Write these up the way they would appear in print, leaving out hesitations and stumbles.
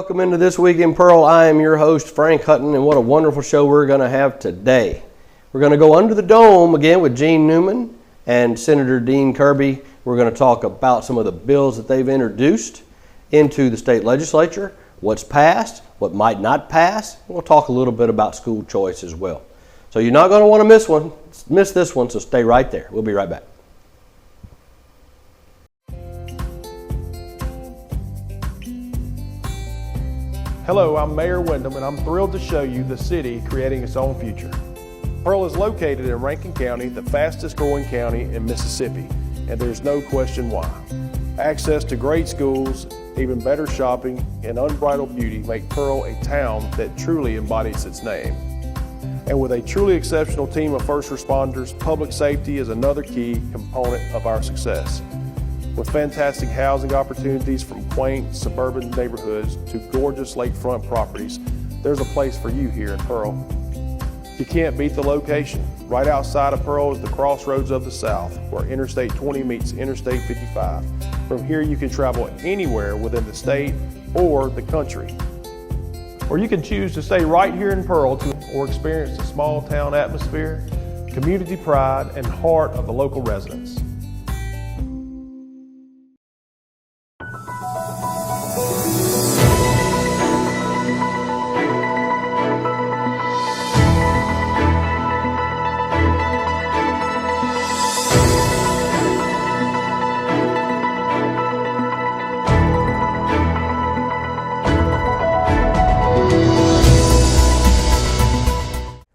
welcome into This Week in Pearl. I am your host, Frank Hutton, and what a wonderful show we're going to have today. We're going to go under the dome again with Gene Newman and Senator Dean Kirby. We're going to talk about some of the bills that they've introduced into the state legislature, what's passed, what might not pass. We'll talk a little bit about school choice as well. So you're not going to want to miss this one, so stay right there. We'll be right back. Hello, I'm Mayor Wyndham, and I'm thrilled to show you the city creating its own future. Pearl is located in Rankin County, the fastest growing county in Mississippi, and there's no question why. Access to great schools, even better shopping, and unbridled beauty make Pearl a town that truly embodies its name. And with a truly exceptional team of first responders, public safety is another key component of our success. With fantastic housing opportunities from quaint suburban neighborhoods to gorgeous lakefront properties, there's a place for you here in Pearl. You can't beat the location. Right outside of Pearl is the crossroads of the South, where Interstate 20 meets Interstate 55. From here you can travel anywhere within the state or the country. Or you can choose to stay right here in Pearl or experience the small town atmosphere, community pride, and heart of the local residents.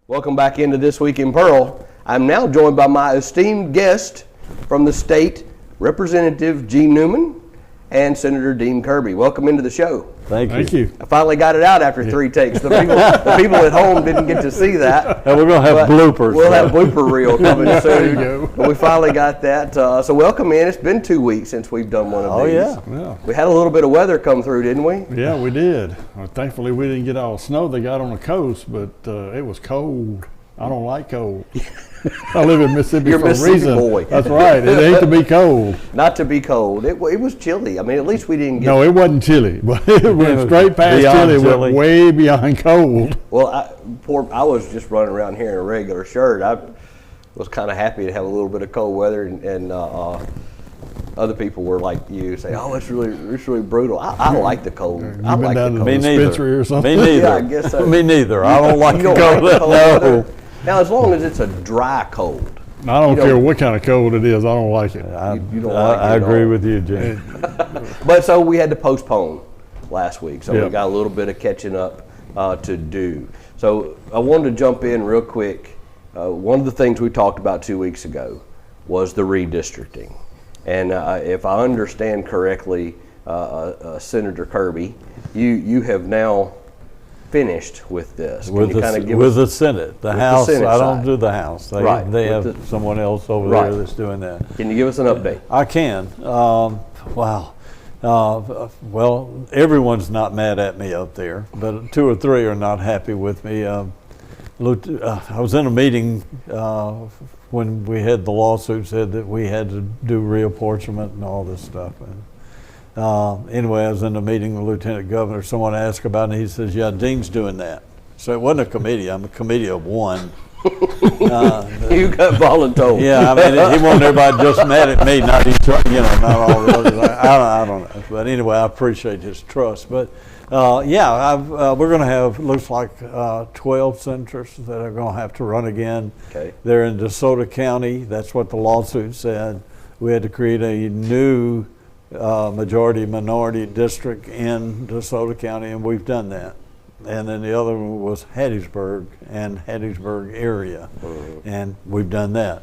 Welcome back into This Week in Pearl. I'm now joined by my esteemed guest from the state, Representative Gene Newman and Senator Dean Kirby. Welcome into the show. Thank you. I finally got it out after 3 takes. The people at home didn't get to see that. And we're going to have bloopers. We'll have blooper reel coming soon. There you go. But we finally got that. So welcome in. It's been 2 weeks since we've done one of these. Yeah. We had a little bit of weather come through, didn't we? Yeah, we did. Well, thankfully, we didn't get all the snow they got on the coast, but it was cold. I don't like cold. I live in Mississippi You're for Mississippi a reason. boy. That's right. It ain't to be cold. Not to be cold. It was chilly. I mean, at least we didn't get... No, it wasn't chilly, but it went straight past chilly. It went way beyond cold. Well, I was just running around here in a regular shirt. I was kind of happy to have a little bit of cold weather, and other people were like you, say, "Oh, it's really brutal." I like the cold. I like the cold. Me neither. Or something? Me neither. Yeah, I guess so. Me neither. I don't like You the don't cold. like the cold No. weather? Now, as long as it's a dry cold. I don't care what kind of cold it is. I don't like it. You don't like it I at agree all. with you, Jim. But so we had to postpone last week, so we Yep. got a little bit of catching up to do. So I wanted to jump in real quick. One of the things we talked about 2 weeks ago was the redistricting. And if I understand correctly, Senator Kirby, you have now finished with this. With the Senate. The House, Senate I don't side. do the House. They Right. they With have someone else over Right. there that's doing that. Can you give us an update? I can. Wow. Well, everyone's not mad at me up there, but 2 or 3 are not happy with me. I was in a meeting when we had the lawsuit said that we had to do reapportionment and all this stuff. Anyway, I was in a meeting with the Lieutenant Governor. Someone asked about it, and he says, "Yeah, Dean's doing that." So it wasn't a committee. I'm a committee of one. You got voluntold. Yeah, I mean, he wanted everybody just mad at me, not not all the others. I don't know. But anyway, I appreciate his trust. But we're going to have, looks like 12 senators that are going to have to run again. Okay. They're in DeSoto County. That's what the lawsuit said. We had to create a new majority-minority district in DeSoto County, and we've done that. And then the other one was Hattiesburg and Hattiesburg area, and we've done that.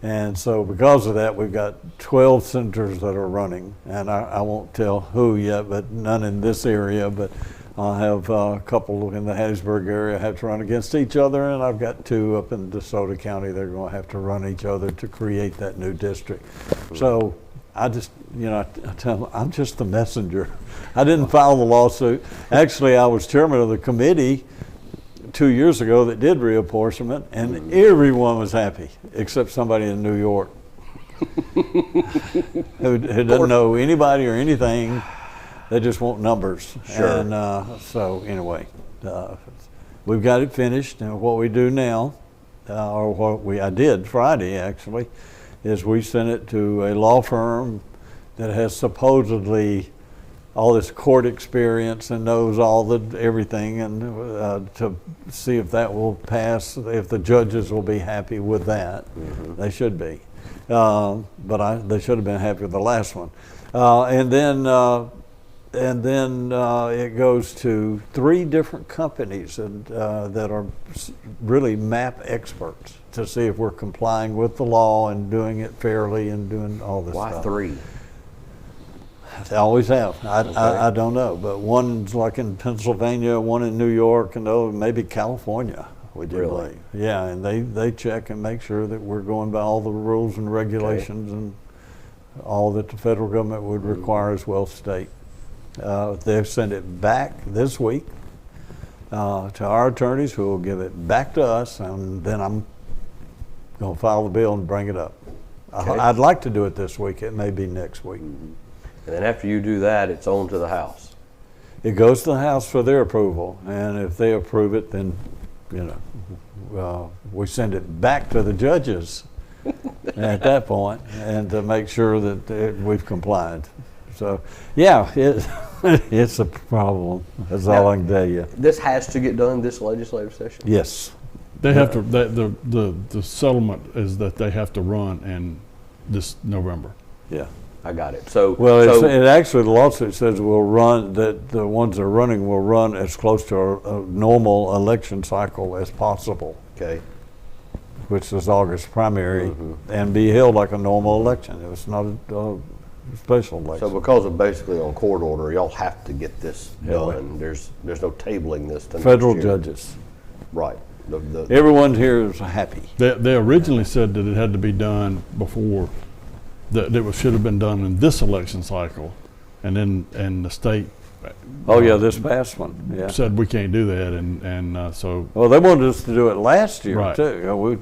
And so because of that, we've got 12 senators that are running, and I won't tell who yet, but none in this area, but I'll have a couple in the Hattiesburg area have to run against each other, and I've got 2 up in DeSoto County. They're going to have to run each other to create that new district. So I just, I tell them, I'm just the messenger. I didn't file the lawsuit. Actually, I was chairman of the committee 2 years ago that did reapportionment, and everyone was happy except somebody in New York who doesn't know anybody or anything. They just want numbers. Sure. And so anyway, we've got it finished. And what we do now, or what I did Friday actually, is we sent it to a law firm that has supposedly all this court experience and knows everything, and to see if that will pass, if the judges will be happy with that. Mm-hmm. They should be, but they should have been happy with the last one. And then it goes to 3 different companies that are really map experts to see if we're complying with the law and doing it fairly and doing all this stuff. Why 3? They always have. Okay. I don't know, but one's like in Pennsylvania, one in New York, and maybe California. We do Really? believe. Yeah, and they check and make sure that we're going by all the rules and regulations and all that the federal government would require as well as state. They've sent it back this week to our attorneys, who will give it back to us, and then I'm going to file the bill and bring it up. Okay. I'd like to do it this week. It may be next week. And then after you do that, it's on to the House. It goes to the House for their approval, and if they approve it, then we send it back to the judges at that point, and to make sure that we've complied. So, yeah, it's a problem. That's all I can tell you. This has to get done this legislative session? Yes. They have to. The settlement is that they have to run in this November. Yeah. I got it. So, it actually, the lawsuit says we'll run, that the ones that are running will run as close to a normal election cycle as possible. Okay. Which is August primary, and be held like a normal election. It was not a special election. So because of basically on court order, y'all have to get this done. There's no tabling this to Federal next year. judges. Right. Everyone here is happy. They originally said that it had to be done before, that it should have been done in this election cycle, and then the state. Oh yeah, this past one. Yeah. Said we can't do that, and so. Well, they wanted us to do it last year Right. too.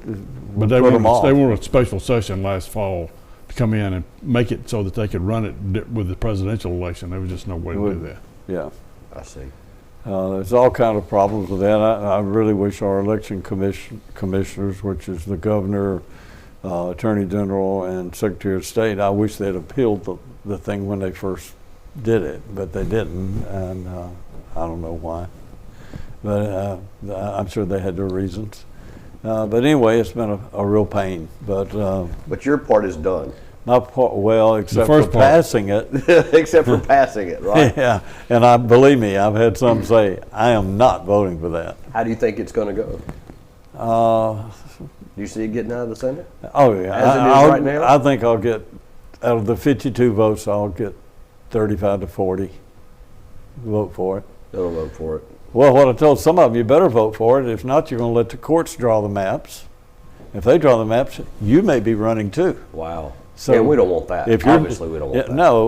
But they wanted a special session last fall to come in and make it so that they could run it with the presidential election. There was just no way to do that. Yeah. I see. There's all kind of problems with that. I really wish our election commissioners, which is the governor, attorney general, and secretary of state, I wish they'd appealed the thing when they first did it, but they didn't, and I don't know why. But I'm sure they had their reasons. But anyway, it's been a real pain. But your part is done. My part, well, except for passing it. Except for passing it, right? Yeah, and believe me, I've had some say, I am not voting for that. How do you think it's going to go? Do you see it getting out of the Senate? Oh yeah, As it is right now? I think I'll get, out of the 52 votes, I'll get 35 to 40 vote for it. They'll vote for it. Well, what I told some of them, you better vote for it. If not, you're going to let the courts draw the maps. If they draw the maps, you may be running too. Wow. So yeah, we don't want that. Obviously, we don't want that. No,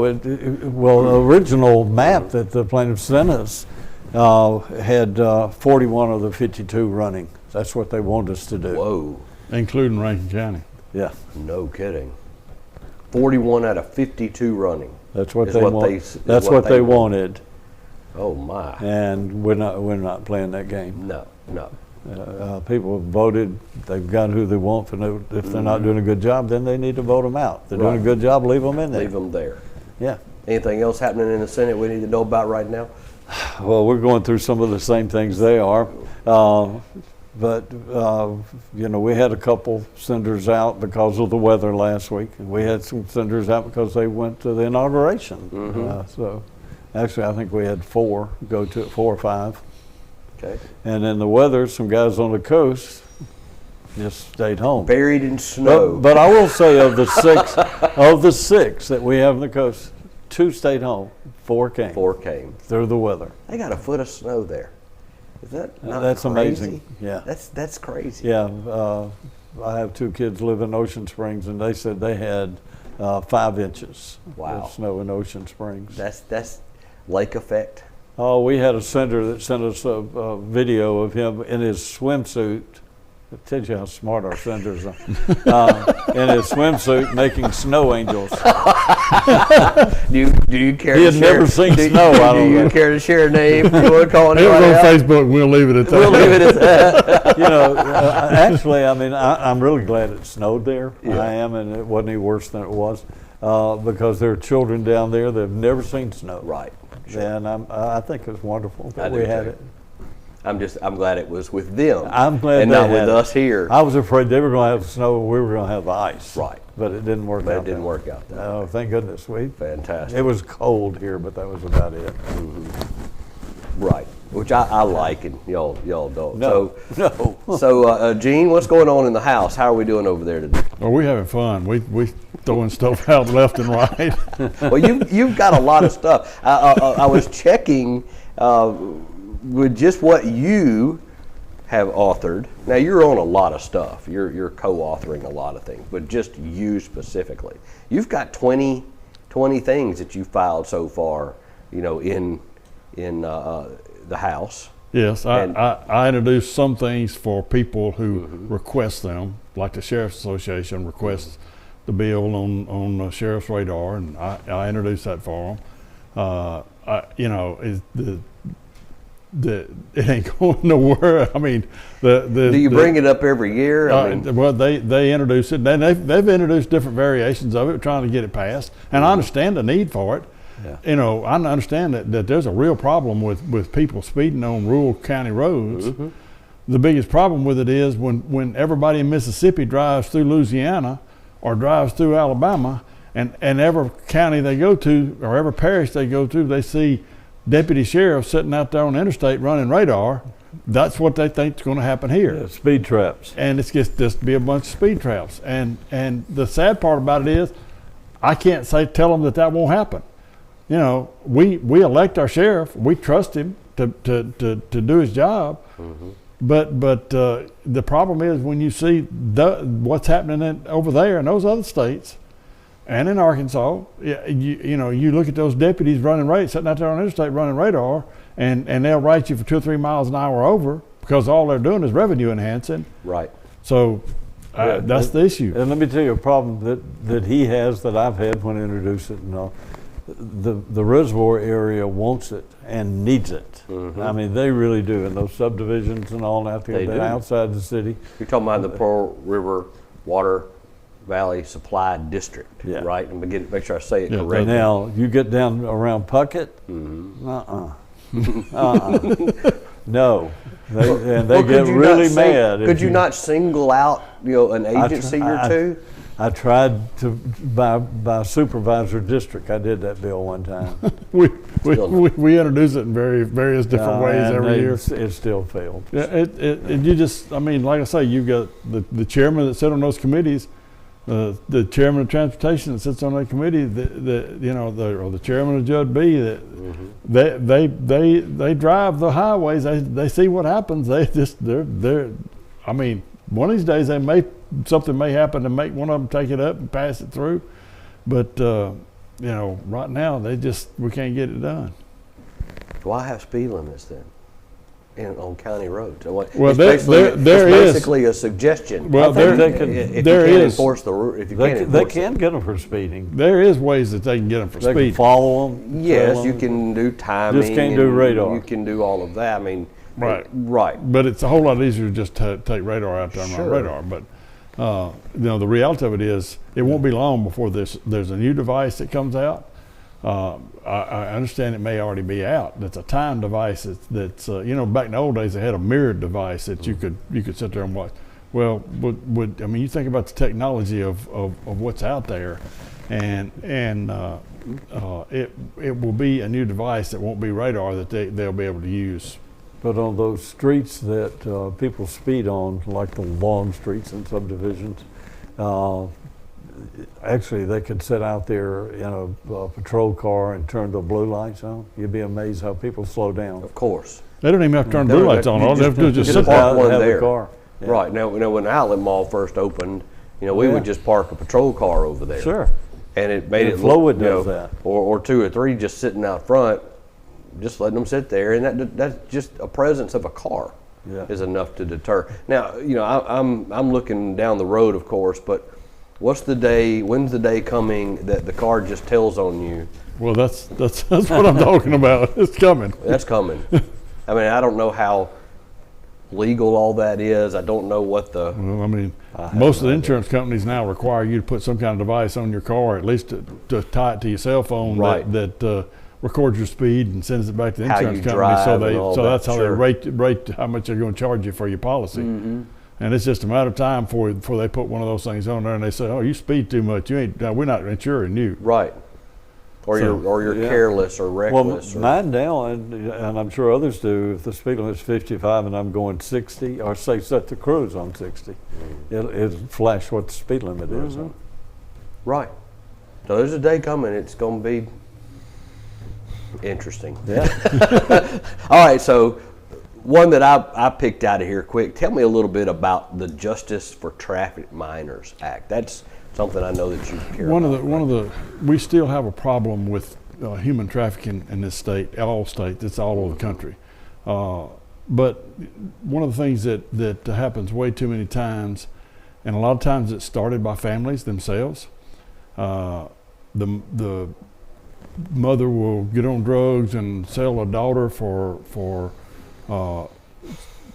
well, the original map that the plaintiffs sent us had 41 of the 52 running. That's what they wanted us to do. Whoa. Including Rankin County. Yeah. No kidding. 41 out of 52 running. That's what they want. That's what they wanted. Oh my. And we're not playing that game. No. People have voted. They've got who they want. If they're not doing a good job, then they need to vote them out. If they're doing a good job, leave them in there. Leave them there. Yeah. Anything else happening in the Senate we need to know about right now? Well, we're going through some of the same things they are. But we had a couple senators out because of the weather last week. And we had some senators out because they went to the inauguration. So actually, I think we had 4 go to it, 4 or 5. Okay. And then the weather, some guys on the coast just stayed home. Buried in snow. But I will say of the 6 that we have on the coast, 2 stayed home, 4 came. 4 came. Through the weather. They got a foot of snow there. Is that not That's crazy? amazing. Yeah. That's crazy. Yeah. I have 2 kids live in Ocean Springs, and they said they had 5 inches of snow in Ocean Springs. That's lake effect. Oh, we had a senator that sent us a video of him in his swimsuit It tells you how smart our senators are. In his swimsuit making snow angels. Do you care? He to had share, never seen do, snow, I Do don't you know. care to share a name? You want to call It was anybody on out? Facebook. We'll leave it at that. We'll leave it at that. You know, actually, I mean, I'm really glad it snowed there. Yeah. I am, and it wasn't any worse than it was, because there are children down there that have never seen snow. Right. Sure. And I think it's wonderful I that do we had too. it. I'm glad it was with them. I'm glad and they not had with it. us here. I was afraid they were going to have snow and we were going to have ice. Right. But it didn't work But out. it didn't that work way. out that Oh, thank goodness. Fantastic. It was cold here, but that was about it. Right. Which I like, and y'all don't. No, no. So Gene, what's going on in the house? How are we doing over there today? Well, we having fun. We throwing stuff out left and right. Well, you've got a lot of stuff. I was checking with just what you have authored. Now you're on a lot of stuff. You're co-authoring a lot of things, but just you specifically, you've got 20 things that you filed so far. You know, in the House. Yes, I introduced some things for people who Mm-hmm. request them, like the Sheriff's Association requests the bill on the sheriff's radar, and I introduced that for them. You know, it ain't going nowhere. I mean, Do you bring it up every year? I mean, well, they introduce it, and they've introduced different variations of it, trying to get it passed, and I understand the need for it. Yeah. You know, I understand that there's a real problem with people speeding on rural county roads. Mm-hmm. The biggest problem with it is when everybody in Mississippi drives through Louisiana or drives through Alabama, and every county they go to or every parish they go to, they see deputy sheriffs sitting out there on the interstate running radar. That's what they think is going to happen here. Yeah, speed traps. And it's just be a bunch of speed traps. And the sad part about it is, I can't tell them that won't happen. You know, we elect our sheriff. We trust him to do his job. Mm-hmm. But the problem is when you see what's happening over there in those other states, and in Arkansas, you know, you look at those deputies sitting out there on the interstate running radar, and they'll write you for 2 or 3 miles an hour over because all they're doing is revenue enhancing. right. So that's the issue. And let me tell you a problem that he has that I've had when I introduced it and all. The reservoir area wants it and needs it. Mm-hmm. I mean, they really do. And those subdivisions and all out there, They they're do. outside the city. You're talking about the Pearl River Water Valley Supply District, Yeah. right? And make sure I say it Yeah, correctly. Now, you get down around Puckett, no. And they Well, get could you really not sing- mad. if Could you not single out, you know, an agency or two? I tried to, by supervisor district, I did that bill one time. we Still not. we introduce it in various different ways And every year. It still failed. Yeah, it you just, I mean, like I say, you've got the chairman that sit on those committees, the chairman of transportation that sits on that committee, or the chairman of Judge B. That they drive the highways. They see what happens. They're. I mean, one of these days something may happen to make one of them take it up and pass it through, but you know, right now we can't get it done. Why have speed limits then on county roads? Well, It's there is. basically a suggestion. Well, I think there- they can- If there you can't is. enforce the rule, if you They can't can, they enforce can get them for speeding. There is ways that they can get them for They can speed. follow them. yes, you can do timing. Just can't do and radar. You can do all of that. I mean, Right. right. But it's a whole lot easier just to take radar out there and Sure. run radar. But you know, the reality of it is, it won't be long before there's a new device that comes out. I understand it may already be out. That's a time device. That's you know, back in the old days they had a mirrored device that you could sit there and watch. Well, I mean, you think about the technology of what's out there, and it will be a new device that won't be radar that they'll be able to use. But on those streets that people speed on, like the long streets and subdivisions, actually they could sit out there in a patrol car and turn the blue lights on. You'd be amazed how people slow down. Of course. They don't even have to turn No, blue lights on. you All they have to do is just just sit park there. one Have the there. car. Yeah. Right. Now, when the Outlet Mall first opened, you know, we Yeah. would just park a patrol car over there. Sure. And it made And it look, Flowood you know, does that. or 2 or 3 just sitting out front, just letting them sit there, and that's just a presence of a car. Yeah. is enough to deter. Now, I'm looking down the road, of course, but when's the day coming that the card just tells on you? Well, that's what I'm talking about. It's coming. That's coming. I mean, I don't know how legal all that is. I don't know what the. Well, I mean, most of the insurance companies now require you to put some kind of device on your car, at least to tie it to your cell phone, Right. that records your speed and sends it back to the How insurance you company. drive So and all that, that's how sure. they rate how much they're going to charge you for your policy. Mm-hmm. And it's just a matter of time before they put one of those things on there and they say, "Oh, you speed too much. We're not insuring you." Right. Or you're Yeah. careless or Well, reckless. mine now, and I'm sure others do, if the speed limit is 55 and I'm going 60, or say set the cruise on 60, it'll flash what the speed limit is. Right. So there's a day coming. It's going to be interesting. Yeah. All right. So one that I picked out of here quick. Tell me a little bit about the Justice for Traffic Minors Act. That's something I know that you care about. We still have a problem with human trafficking in this state, all states. It's all over the country. But one of the things that happens way too many times, and a lot of times it's started by families themselves. The mother will get on drugs and sell a daughter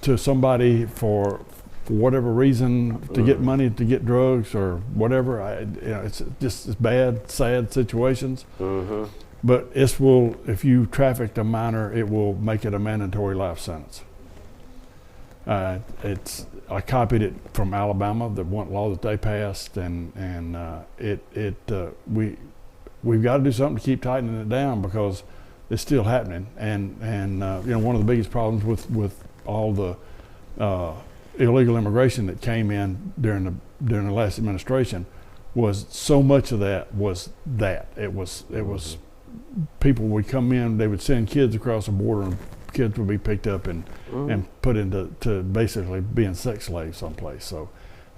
to somebody for whatever reason, to get money to get drugs or whatever. It's just bad, sad situations. Mm-hmm. But if you trafficked a minor, it will make it a mandatory life sentence. I copied it from Alabama, the one law that they passed, and we've got to do something to keep tightening it down because it's still happening. And one of the biggest problems with all the illegal immigration that came in during the last administration was so much of that was that it was people would come in, they would send kids across the border, and kids would be picked up and put into basically being sex slaves someplace. So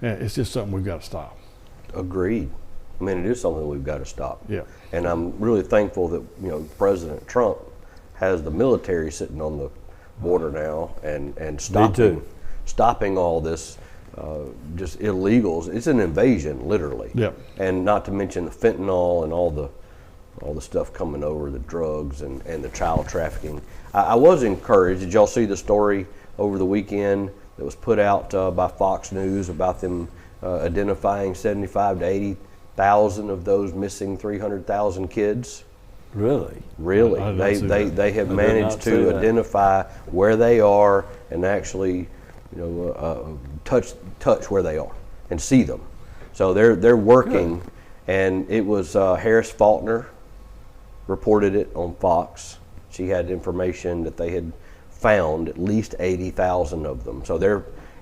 it's just something we've got to stop. Agreed. I mean, it is something we've got to stop. Yeah. And I'm really thankful that President Trump has the military sitting on the border now and stopping all this just illegals. It's an invasion, literally. Yep. And not to mention the fentanyl and all the stuff coming over, the drugs and the child trafficking. I was encouraged. Did y'all see the story over the weekend that was put out by Fox News about them identifying 75 to 80,000 of those missing 300,000 kids? Really? Really. I didn't see that. They have I did managed not see to that. identify where they are and actually touch where they are and see them. So they're working. Good. And it was Harris Faulkner reported it on Fox. She had information that they had found at least 80,000 of them. So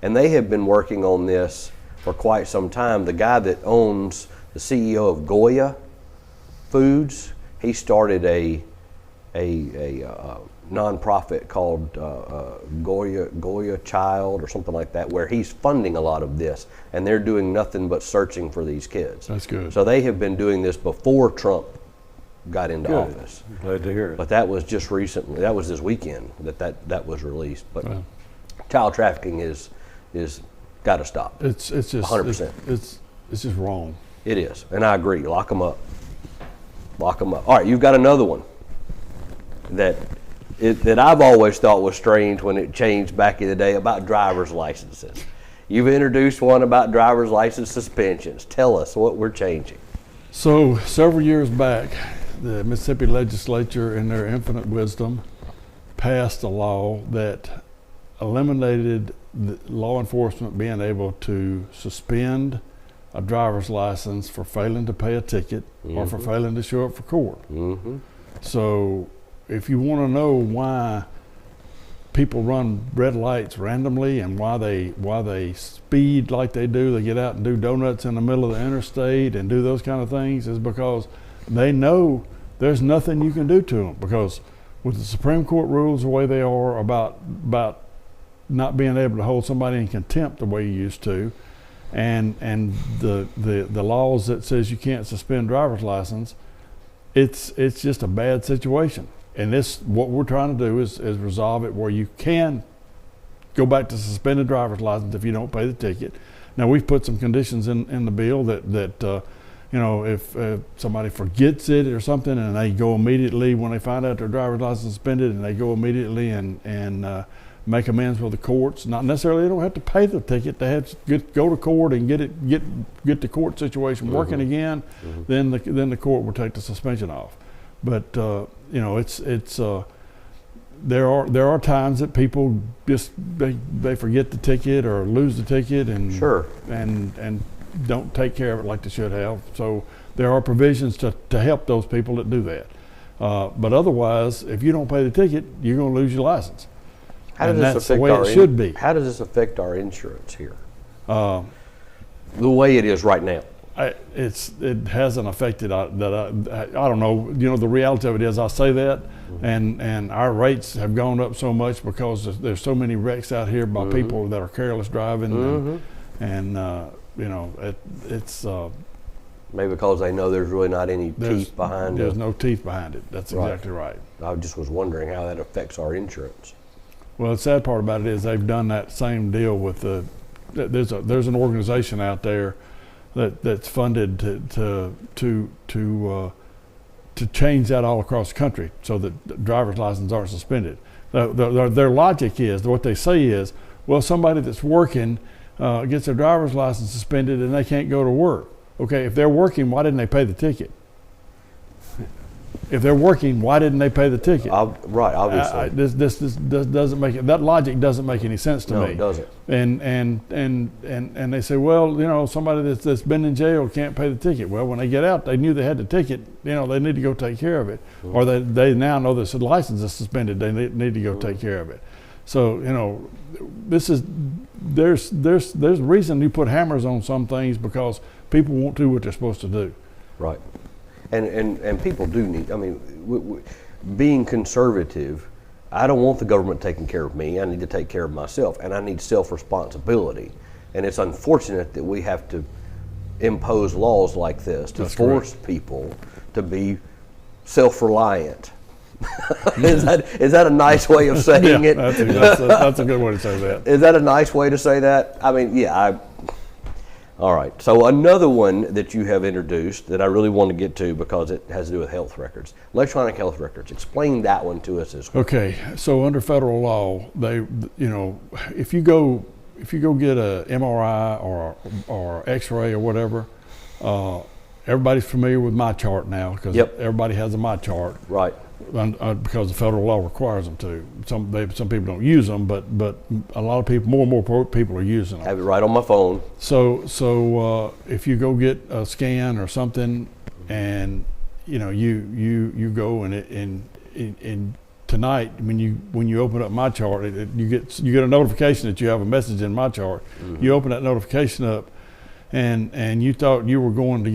they have been working on this for quite some time. The guy that owns the CEO of Goya Foods, he started a nonprofit called Goya Child or something like that, where he's funding a lot of this, and they're doing nothing but searching for these kids. That's good. So they have been doing this before Trump got into Good. office. Glad to hear it. But that was just recently. That was this weekend that was released. But Wow. child trafficking is got to stop. It's just 100%. It's just wrong. It is, and I agree. Lock them up. Lock them up. All right, you've got another one that I've always thought was strange when it changed back in the day about driver's licenses. You've introduced one about driver's license suspensions. Tell us what we're changing. So several years back, the Mississippi Legislature, in their infinite wisdom, passed a law that eliminated the law enforcement being able to suspend a driver's license for failing to pay a ticket or for failing to show up for court. Mm-hmm. So if you want to know why people run red lights randomly and why they speed like they do, they get out and do donuts in the middle of the interstate and do those kind of things, is because they know there's nothing you can do to them, because with the Supreme Court rules the way they are about not being able to hold somebody in contempt the way you used to, and the laws that says you can't suspend driver's license, it's just a bad situation. And what we're trying to do is resolve it where you can go back to suspended driver's license if you don't pay the ticket. Now we've put some conditions in the bill that you know, if somebody forgets it or something, and they go immediately when they find out their driver's license suspended, and they go immediately and make amends with the courts. Not necessarily they don't have to pay the ticket. They have to go to court and get the court situation working again. Then the court will take the suspension off. But you know, there are times that people just they forget the ticket or lose the ticket and and don't take care of it like they should have. So there are provisions to help those people that do that. But otherwise, if you don't pay the ticket, you're going to lose your license. How does this affect How does this affect our insurance here? The way it is right now. It hasn't affected I don't know. You know, the reality of it is I say that, and our rates have gone up so much because there's so many wrecks out here by people that are careless driving, and you know, it's maybe because they know there's really not any teeth behind it. There's no teeth behind it. That's exactly right. I just was wondering how that affects our insurance. Well, the sad part about it is they've done that same deal with there's an organization out there that's funded to change that all across the country so that driver's licenses aren't suspended. Their logic is, what they say is, well, somebody that's working gets their driver's license suspended and they can't go to work. Okay, if they're working, why didn't they pay the ticket? If they're working, why didn't they pay the ticket? Right, obviously. This doesn't make it. That logic doesn't make any sense to me. No, it doesn't. And they say, well, you know, somebody that's been in jail can't pay the ticket. Well, when they get out, they knew they had the ticket. You know, they need to go take care of it. Or they now know that the license is suspended. They need to go take care of it. So, you know, there's reason you put hammers on some things because people won't do what they're supposed to do. Right. And people do need, I mean, being conservative, I don't want the government taking care of me. I need to take care of myself, and I need self-responsibility. And it's unfortunate that we have to impose laws like this to force people to be self-reliant. Is that a nice way of saying it? That's a good way to say that. Is that a nice way to say that? I mean, yeah, all right, so another one that you have introduced that I really want to get to because it has to do with health records, electronic health records. Explain that one to us as well. Okay, so under federal law, you know, if you go get a MRI or X-ray or whatever, everybody's familiar with MyChart now because everybody has a MyChart. Right. Because the federal law requires them to. Some people don't use them, but a lot of people, more and more people are using them. I have it right on my phone. So if you go get a scan or something, and you know you go and tonight when you open up MyChart, you get a notification that you have a message in MyChart. You open that notification up. And you thought you were going to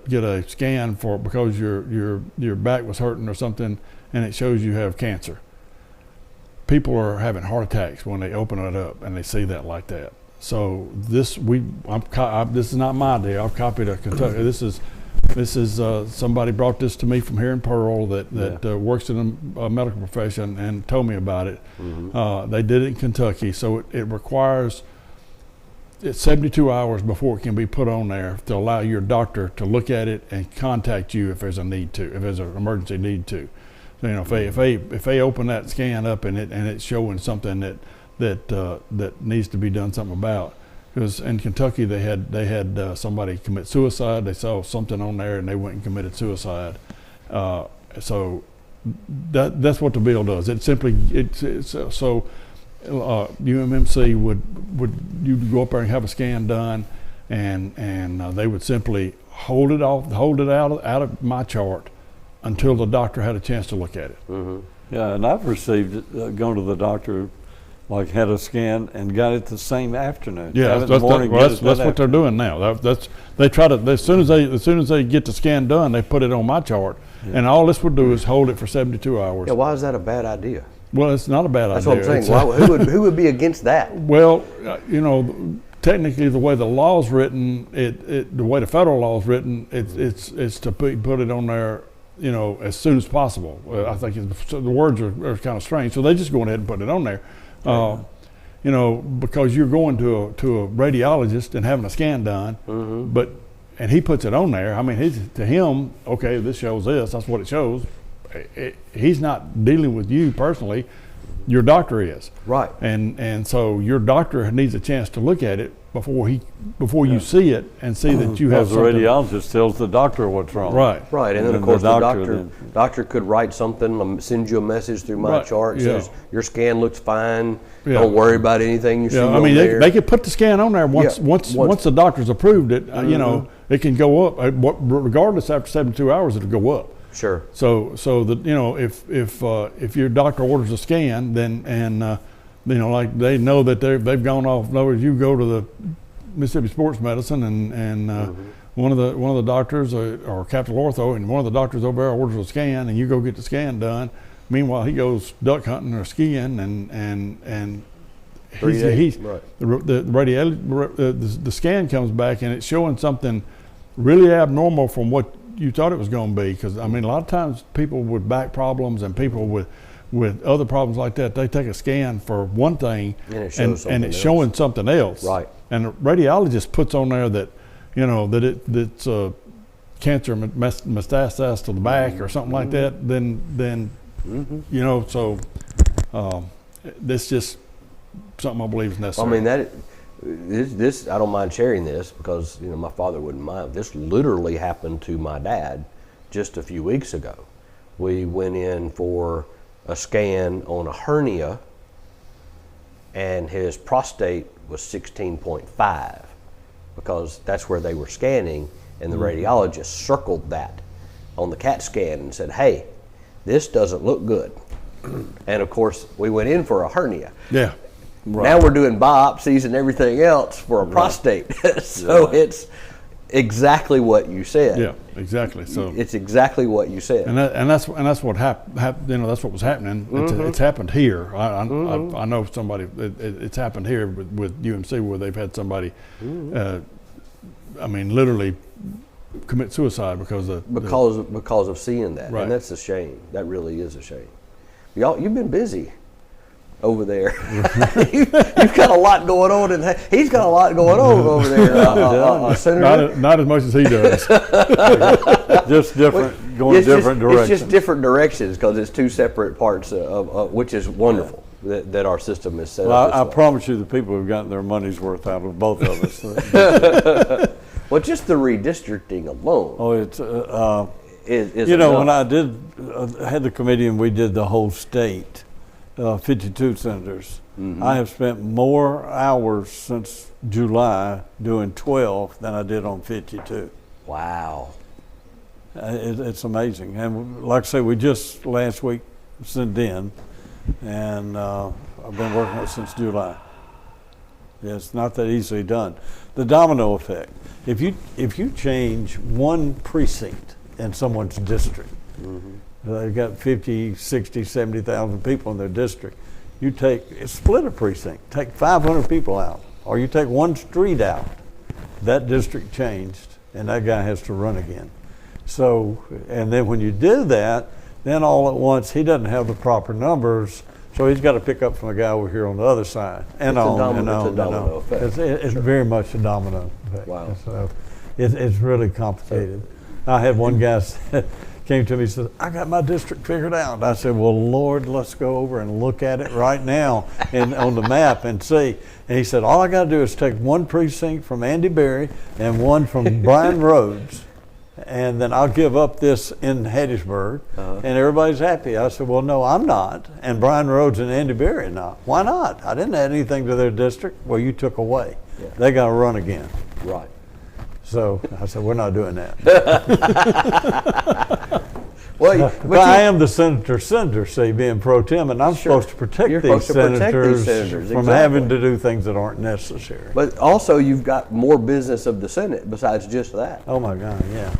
get a scan because your back was hurting or something, and it shows you have cancer. People are having heart attacks when they open it up and they see that like that. So this is not my deal. I've copied a Kentucky. This is somebody brought this to me from here in Pearl that works in a medical profession and told me about it. They did it in Kentucky, so it requires. It's 72 hours before it can be put on there to allow your doctor to look at it and contact you if there's a need to, if there's an emergency need to. So, you know, if they open that scan up and it's showing something that needs to be done something about, because in Kentucky they had somebody commit suicide. They saw something on there and they went and committed suicide. So that's what the bill does. It simply so. UMMC would you go up there and have a scan done, and they would simply hold it out of MyChart until the doctor had a chance to look at it. Yeah, and I've received it, going to the doctor, like had a scan and got it the same afternoon. Yeah, that's what they're doing now. They try to as soon as they get the scan done, they put it on MyChart, and all this would do is hold it for 72 hours. Yeah, why is that a bad idea? Well, it's not a bad idea. That's what I'm saying. Who would be against that? Well, you know, technically the way the law's written, the way the federal law's written, it's to put it on there, you know, as soon as possible. I think the words are kind of strange, so they just go ahead and put it on there. you know, because you're going to a radiologist and having a scan done, and he puts it on there. I mean, to him, okay, this shows this. That's what it shows. He's not dealing with you personally. Your doctor is. Right. And so your doctor needs a chance to look at it before you see it and see that you have the something. radiologist tells the doctor what's wrong. Right. Right, and then of course the doctor could write something, send you a message through my chart, says your scan looks fine. Don't worry about anything you see I mean, they could put the scan on there once the doctor's approved it. You know, it can go up regardless. After 72 hours, it'll go up. Sure. So that, you know, if your doctor orders a scan, then you know, like they know that they've gone off. In other words, you go to the Mississippi Sports Medicine and one of the doctors or Capital Ortho, and one of the doctors over there orders a scan, and you go get the scan done. Meanwhile, he goes duck hunting or skiing, and the scan comes back and it's showing something really abnormal from what you thought it was going to be. Because I mean, a lot of times people with back problems and people with other problems like that, they take a scan for one thing and it's showing something else. Right. And the radiologist puts on there that, you know, that it's cancer metastasis to the back or something like that. Then you know, so this just something I believe is necessary. I mean, this I don't mind sharing this because, you know, my father wouldn't mind. This literally happened to my dad just a few weeks ago. We went in for a scan on a hernia, and his prostate was 16.5 because that's where they were scanning, and the radiologist circled that on the CAT scan and said, hey, this doesn't look good. And of course, we went in for a hernia. Yeah. Right. Now we're doing biopsies and everything else for a prostate. So it's exactly what you said. Yeah, exactly. So it's exactly what you said. And that's what happened. You know, that's what was happening. It's happened here. I know somebody. It's happened here with UMC where they've had somebody. I mean, literally commit suicide because of seeing that, right. And that's a shame. That really is a shame. Y'all, you've been busy over there. You've got a lot going on, and he's got a lot going on over there, Senator. Not as much as he does. Just different, going different directions. It's just different directions because it's two separate parts of which is wonderful that our system is set up. I promise you, the people have gotten their money's worth out of both of us. Well, just the redistricting alone. Oh, it's is you know, enough. when I did had the committee and we did the whole state. 52 senators. I have spent more hours since July doing 12 than I did on 52. Wow. It's amazing. And like I say, we just last week sent in, and I've been working on it since July. Yeah, it's not that easily done. The domino effect. If you change one precinct in someone's district, they've got 50, 60, 70,000 people in their district. You split a precinct, take 500 people out, or you take one street out. That district changed, and that guy has to run again. So, and then when you do that, then all at once he doesn't have the proper numbers, so he's got to pick up from a guy over here on the other side, and domino effect. It's very much a domino effect. Wow. So it's really complicated. I had one guy came to me and said, I got my district figured out. I said, well, Lord, let's go over and look at it right now and on the map and see. And he said, all I got to do is take one precinct from Andy Berry and one from Brian Rhodes, and then I'll give up this in Hattiesburg, and everybody's happy. I said, well, no, I'm not, and Brian Rhodes and Andy Berry are not. Why not? I didn't add anything to their district. Well, you took away. Yeah. They got to run again. Right. So I said, we're not doing that. But I am the senator, see, being pro tem, and I'm supposed to protect these senators from having to do things that aren't necessary. But also, you've got more business of the Senate besides just that. Oh my God, yeah.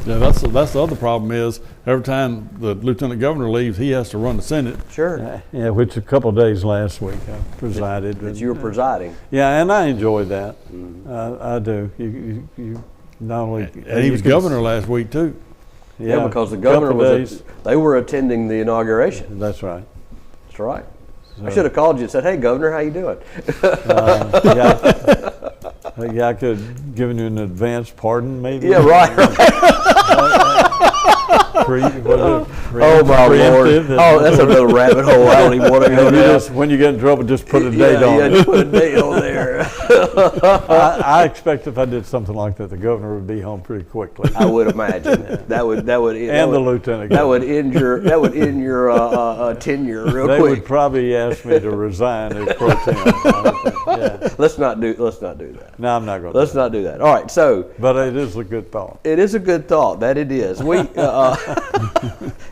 Yeah, that's the other problem is every time the lieutenant governor leaves, he has to run the Senate. Sure. Yeah, which a couple of days last week I presided. That you were presiding. Yeah, and I enjoy that. I do. You not only and he was governor last week too. Yeah, because the governor they were attending the inauguration. That's right. That's right. I should have called you and said, "Hey, Governor, how you doing?" Yeah, I could have given you an advance pardon, maybe. Yeah, right. Oh my Lord! Oh, that's another rabbit hole. I don't even want to go down. When you get in trouble, just put a date on it. Just put a date on there. I expect if I did something like that, the governor would be home pretty quickly. I would imagine that would And the lieutenant that governor. would end your tenure real They quick. would probably ask me to resign as pro tem. Yeah. Let's not do that. No, I'm not going to. Let's not do that. All right, so But it is a good thought. it is a good thought that it is. We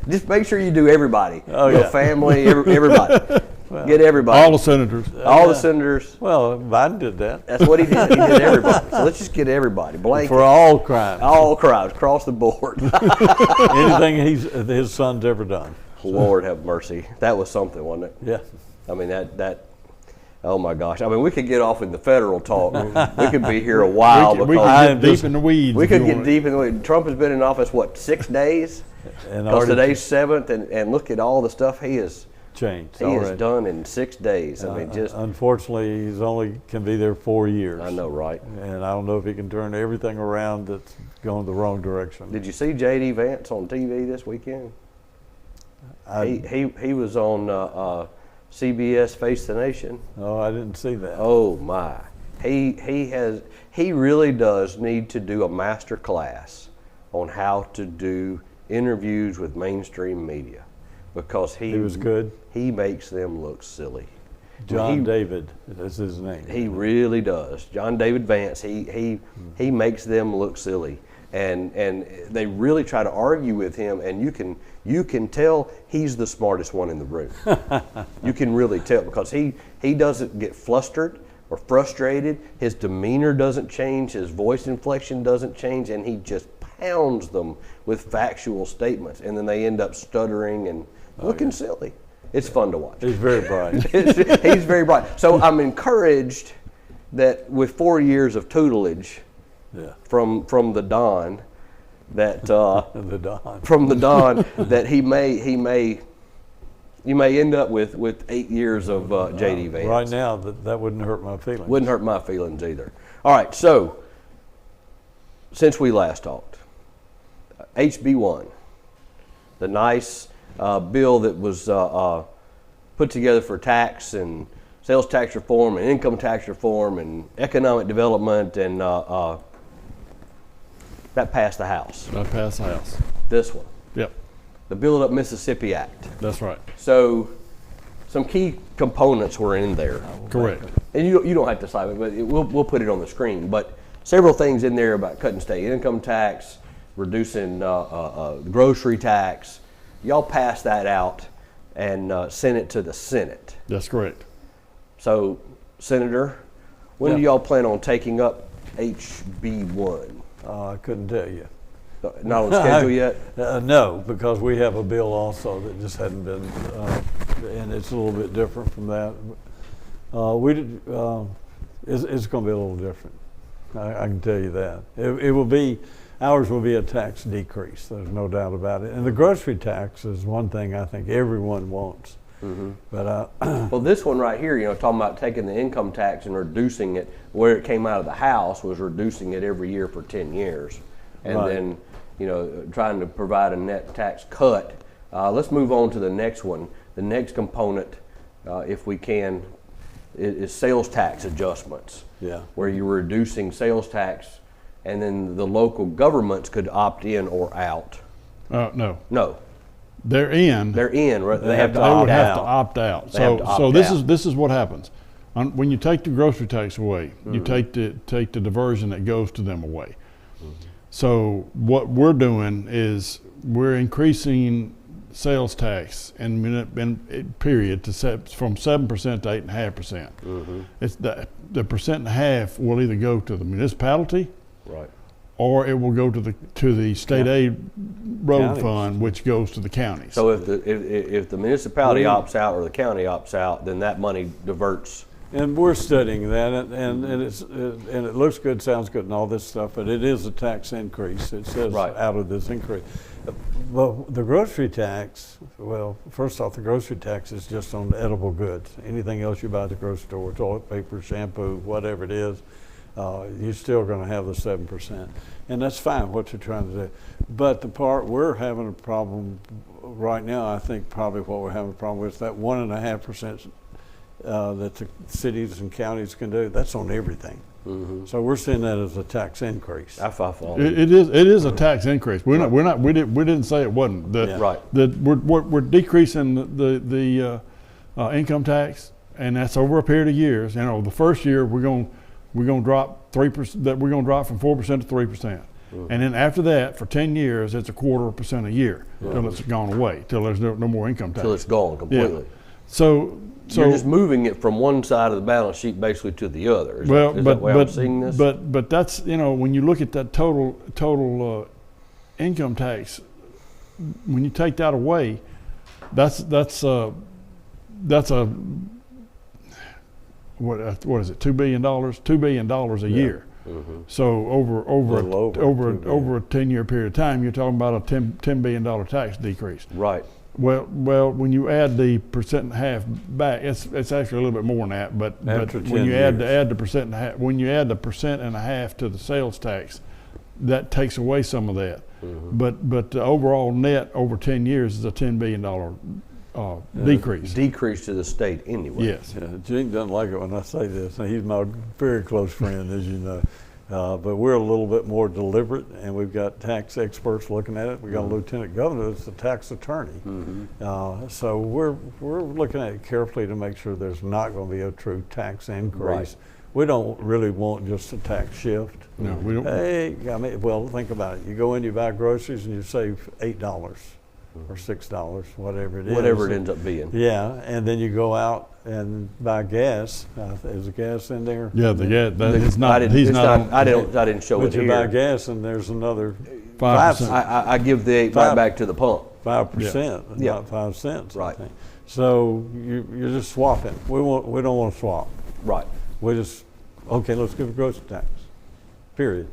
just make sure you do everybody. Oh, Your yeah. family, everybody. Get everybody. All the senators. All the senators. Well, Biden did that. That's what he did. He did everybody. So let's just get everybody. Blanket. For all crimes. All crowds across the board. Anything his son's ever done. Lord have mercy. That was something, wasn't it? Yeah. I mean, that oh my gosh. I mean, we could get off in the federal talk. We could be here a while. We because could get deep in the weeds. we if could you get want. deep in the weeds. Trump has been in office, what, 6 days? And Because already today's 7th, and look at all the stuff he has changed. he has already. done in 6 days. I mean, just, Unfortunately, he's only can be there 4 years. I know, right? And I don't know if he can turn everything around that's going the wrong direction. Did you see J.D. Vance on TV this weekend? He was on CBS Face the Nation. Oh, I didn't see that. Oh my! He really does need to do a master class on how to do interviews with mainstream media, because he He was good. He makes them look silly. John David, that's his name. He really does. John David Vance. He makes them look silly, and they really try to argue with him, and you can tell he's the smartest one in the room. You can really tell, because he doesn't get flustered or frustrated. His demeanor doesn't change. His voice inflection doesn't change, and he just pounds them with factual statements, and then they end up stuttering and looking silly. It's fun to watch. He's very bright. He's very bright. So I'm encouraged that with 4 years of tutelage Yeah. from the Don, that The Don. from the Don, that you may end up with 8 years of J.D. Vance. Right now, that wouldn't hurt my feelings. Wouldn't hurt my feelings either. All right, so since we last talked, HB1, the nice bill that was put together for tax and sales tax reform and income tax reform and economic development, and that passed the House. That passed the House. This one, Yep, the Build Up Mississippi Act. that's right. So some key components were in there. Correct. And you don't have to cite it, but we'll put it on the screen. But several things in there about cutting state income tax, reducing grocery tax. Y'all passed that out and sent it to the Senate. That's correct. So, Senator, when do y'all plan on taking up HB1? I couldn't tell you. Not on schedule yet? No, because we have a bill also that just hadn't been, and it's a little bit different from that. It's going to be a little different. I can tell you that. It will be, ours will be a tax decrease. There's no doubt about it. And the grocery tax is one thing I think everyone wants. Mm-hmm. But well, this one right here, talking about taking the income tax and reducing it, where it came out of the House was reducing it every year for 10 years. And Right. then, trying to provide a net tax cut. Let's move on to the next one. The next component, if we can, is sales tax adjustments. Yeah. Where you're reducing sales tax, and then the local governments could opt in or out. No, No, they're in. they're in. Right? They have to They would opt have to out. opt out. They have to So opt this out. is what happens. When you take the grocery tax away, you take the diversion that goes to them away. So what we're doing is we're increasing sales tax in period from 7% to 8.5%. It's the 1.5% will either go to the municipality, Right. or it will go to the state aid road Counties. fund, which goes to the counties. So if the municipality opts out or the county opts out, then that money diverts And we're studying that, and it looks good, sounds good, and all this stuff, but it is a tax increase. It says Right. out of this increase. But the grocery tax, well, first off, the grocery tax is just on edible goods. Anything else you buy at the grocery store, toilet paper, shampoo, whatever it is, you're still going to have the 7%. And that's fine, what you're trying to do. But the part we're having a problem right now, I think probably what we're having a problem with is that 1.5% that the cities and counties can do. That's on everything. Mm-hmm. So we're seeing that as a tax increase. I follow. It is a tax increase. We didn't say it wasn't. Right. We're decreasing the income tax, and that's over a period of years. You know, the first year we're going to drop 3%. That we're going to drop from 4% to 3%, and then after that, for 10 years, it's 0.25% a year till it's gone away, till there's no more income tax. Till it's gone completely. Yeah. So you're just moving it from one side of the balance sheet basically to the other. Is that the way I'm seeing this? But that's, you know, when you look at that total income tax, when you take that away, that's a what is it? $2 billion? $2 billion a year. Mm-hmm. So over a 10-year period of time, you're talking about a $10 billion tax decrease. Right. Well, when you add the 1.5% back, it's actually a little bit more than that. But when you add the 1.5%, when you add the 1.5% to the sales tax, that takes away some of that. Mm-hmm. But the overall net over 10 years is a $10 billion decrease. Decrease to the state anyway. Yes. Yeah, Gene doesn't like it when I say this. Now, he's my very close friend, as you know. But we're a little bit more deliberate, and we've got tax experts looking at it. We've got a lieutenant governor that's the tax attorney. Mm-hmm. So we're looking at it carefully to make sure there's not going to be a true tax increase. Right. We don't really want just a tax shift. No, we don't. Hey, I mean, well, think about it. You go in, you buy groceries, and you save $8 or $6, whatever it is. Whatever it ends up being. Yeah, and then you go out and buy gas. Is the gas in there? Yeah, the gas. It's not. I didn't show but it you here. buy gas, and there's another 5%. I give the 8 right back to the pump. 5%, Yeah. not 5 cents. I Right. think. So you're just swapping. We don't want to swap. Right. We just let's give a grocery tax. Period.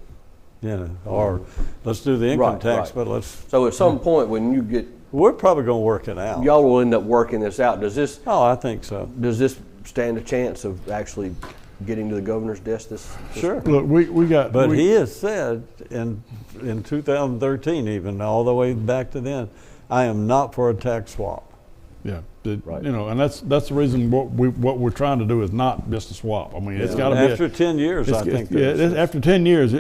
You know, or let's do the income tax, but let's. So at some point when you get, We're probably going to work it out. y'all will end up working this out. Does this I think so. stand a chance of actually getting to the governor's desk this? Sure. Look, we got. But he has said in 2013, even all the way back to then, I am not for a tax swap. Yeah, Right. You know, and that's the reason what we're trying to do is not just a swap. I mean, it's got to be after 10 years. I think. After 10 years,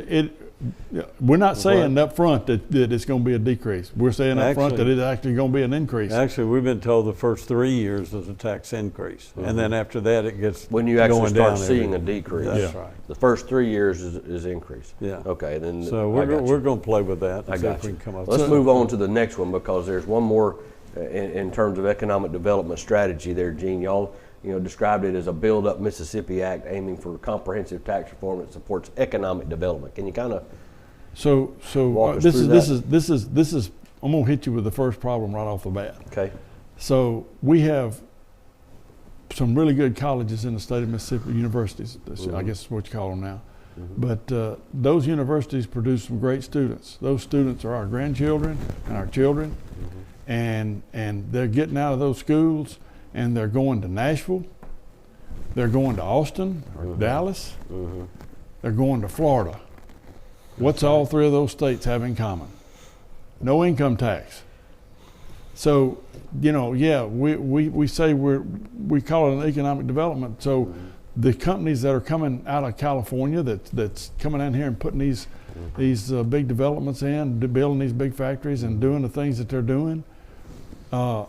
we're not saying up front that it's going to be a decrease. We're saying up front that it's actually going to be an increase. Actually, we've been told the first 3 years is a tax increase, and then after that it gets When you actually going start down seeing a decrease. That's right. The first 3 years is increase. Yeah. Okay, then So I got we're you. going to play with that. I see if got we you. can come up Let's with move on to the next one because there's one more in terms of economic development strategy there, Gene. Y'all described it as a Build Up Mississippi Act aiming for comprehensive tax reform that supports economic development. Can you kind of So walk us this through is I'm gonna hit you with the first problem right off the bat. Okay. So we have some really good colleges in the state of Mississippi, universities, I guess is what you call them now. But those universities produce some great students. Those students are our grandchildren and our children, and they're getting out of those schools and they're going to Nashville, they're going to Austin or Dallas, they're going to Florida. What's all three of those states have in common? No income tax. So, we say we call it an economic development. So the companies that are coming out of California that's coming in here and putting these big developments in, building these big factories and doing the things that they're doing,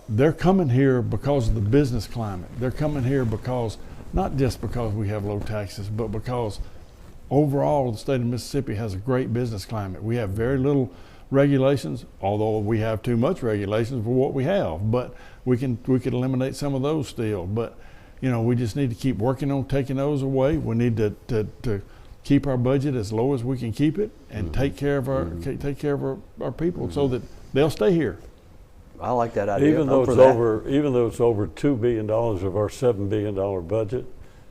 they're coming here because of the business climate. They're coming here because, not just because we have low taxes, but because overall the state of Mississippi has a great business climate. We have very little regulations, although we have too much regulations for what we have, but we could eliminate some of those still. But we just need to keep working on taking those away. We need to keep our budget as low as we can keep it and take care of our people so that they'll stay here. I like that idea. Even though it's over $2 billion of our $7 billion budget,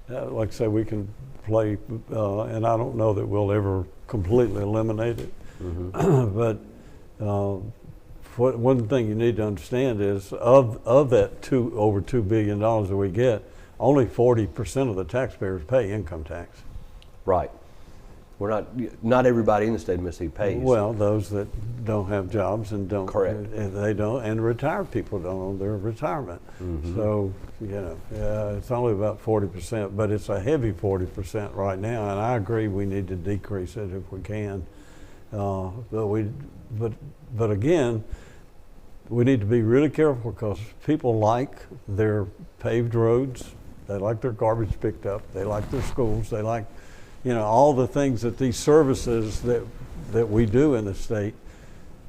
like I say, we can play, and I don't know that we'll ever completely eliminate it. But one thing you need to understand is of that over $2 billion that we get, only 40% of the taxpayers pay income tax. Right. We're not everybody in the state of Mississippi pays. Well, those that don't have jobs and don't, Correct. They don't, and retired people don't own their retirement. So, it's only about 40%, but it's a heavy 40% right now, and I agree we need to decrease it if we can. But again, we need to be really careful because people like their paved roads, they like their garbage picked up, they like their schools, they like, all the things that these services that we do in the state.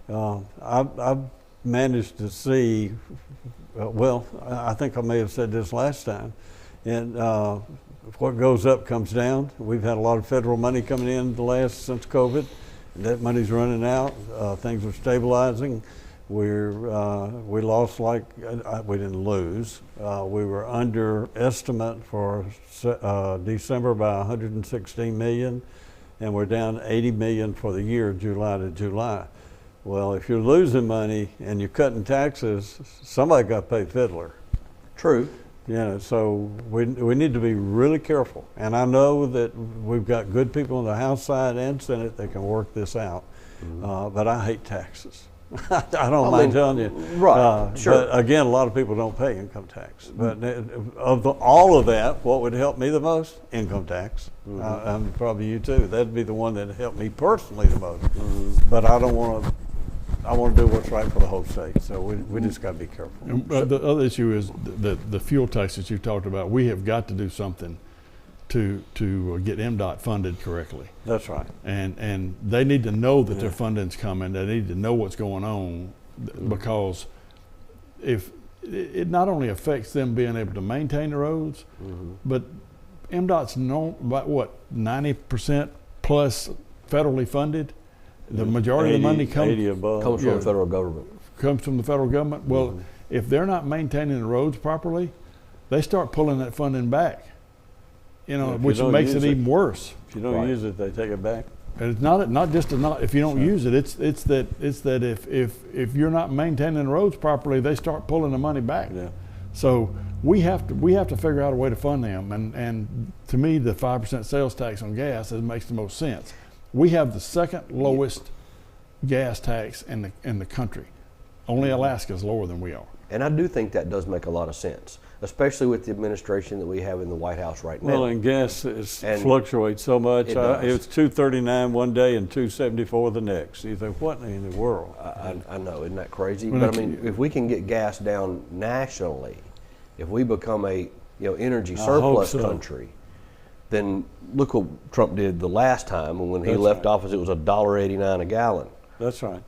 I've managed to see, I think I may have said this last time, and what goes up comes down. We've had a lot of federal money coming in since COVID. That money's running out. Things are stabilizing. We lost we didn't lose. We were under estimate for December by 116 million, and we're down 80 million for the year, July to July. Well, if you're losing money and you're cutting taxes, somebody got to pay fiddler. True. So we need to be really careful. And I know that we've got good people on the House side and Senate that can work this out. But I hate taxes. I don't mind telling you. Right, sure. But again, a lot of people don't pay income tax. But all of that, what would help me the most? Income tax. Probably you too. That'd be the one that helped me personally the most. But I don't want to. I want to do what's right for the whole state, so we just got to be careful. The other issue is the fuel tax that you talked about. We have got to do something to get MDOT funded correctly. That's right. And they need to know that their funding's coming. They need to know what's going on, because if it not only affects them being able to maintain the roads, but MDOT's about 90% plus federally funded. The majority of the money comes from the federal government. Comes from the federal government. Well, if they're not maintaining the roads properly, they start pulling that funding back. Which makes it even worse. If you don't use it, they take it back. And it's not just if you don't use it. It's that if you're not maintaining the roads properly, they start pulling the money back. Yeah. So we have to figure out a way to fund them. And to me, the 5% sales tax on gas makes the most sense. We have the second lowest gas tax in the country. Only Alaska is lower than we are. And I do think that does make a lot of sense, especially with the administration that we have in the White House right now. Well, and gas fluctuates so much. It was $2.39 one day and $2.74 the next. You think, what in the world? I know, isn't that crazy? But I mean, if we can get gas down nationally, if we become a energy surplus country, then look what Trump did the last time when he left office. It was $1.89 a gallon. That's right.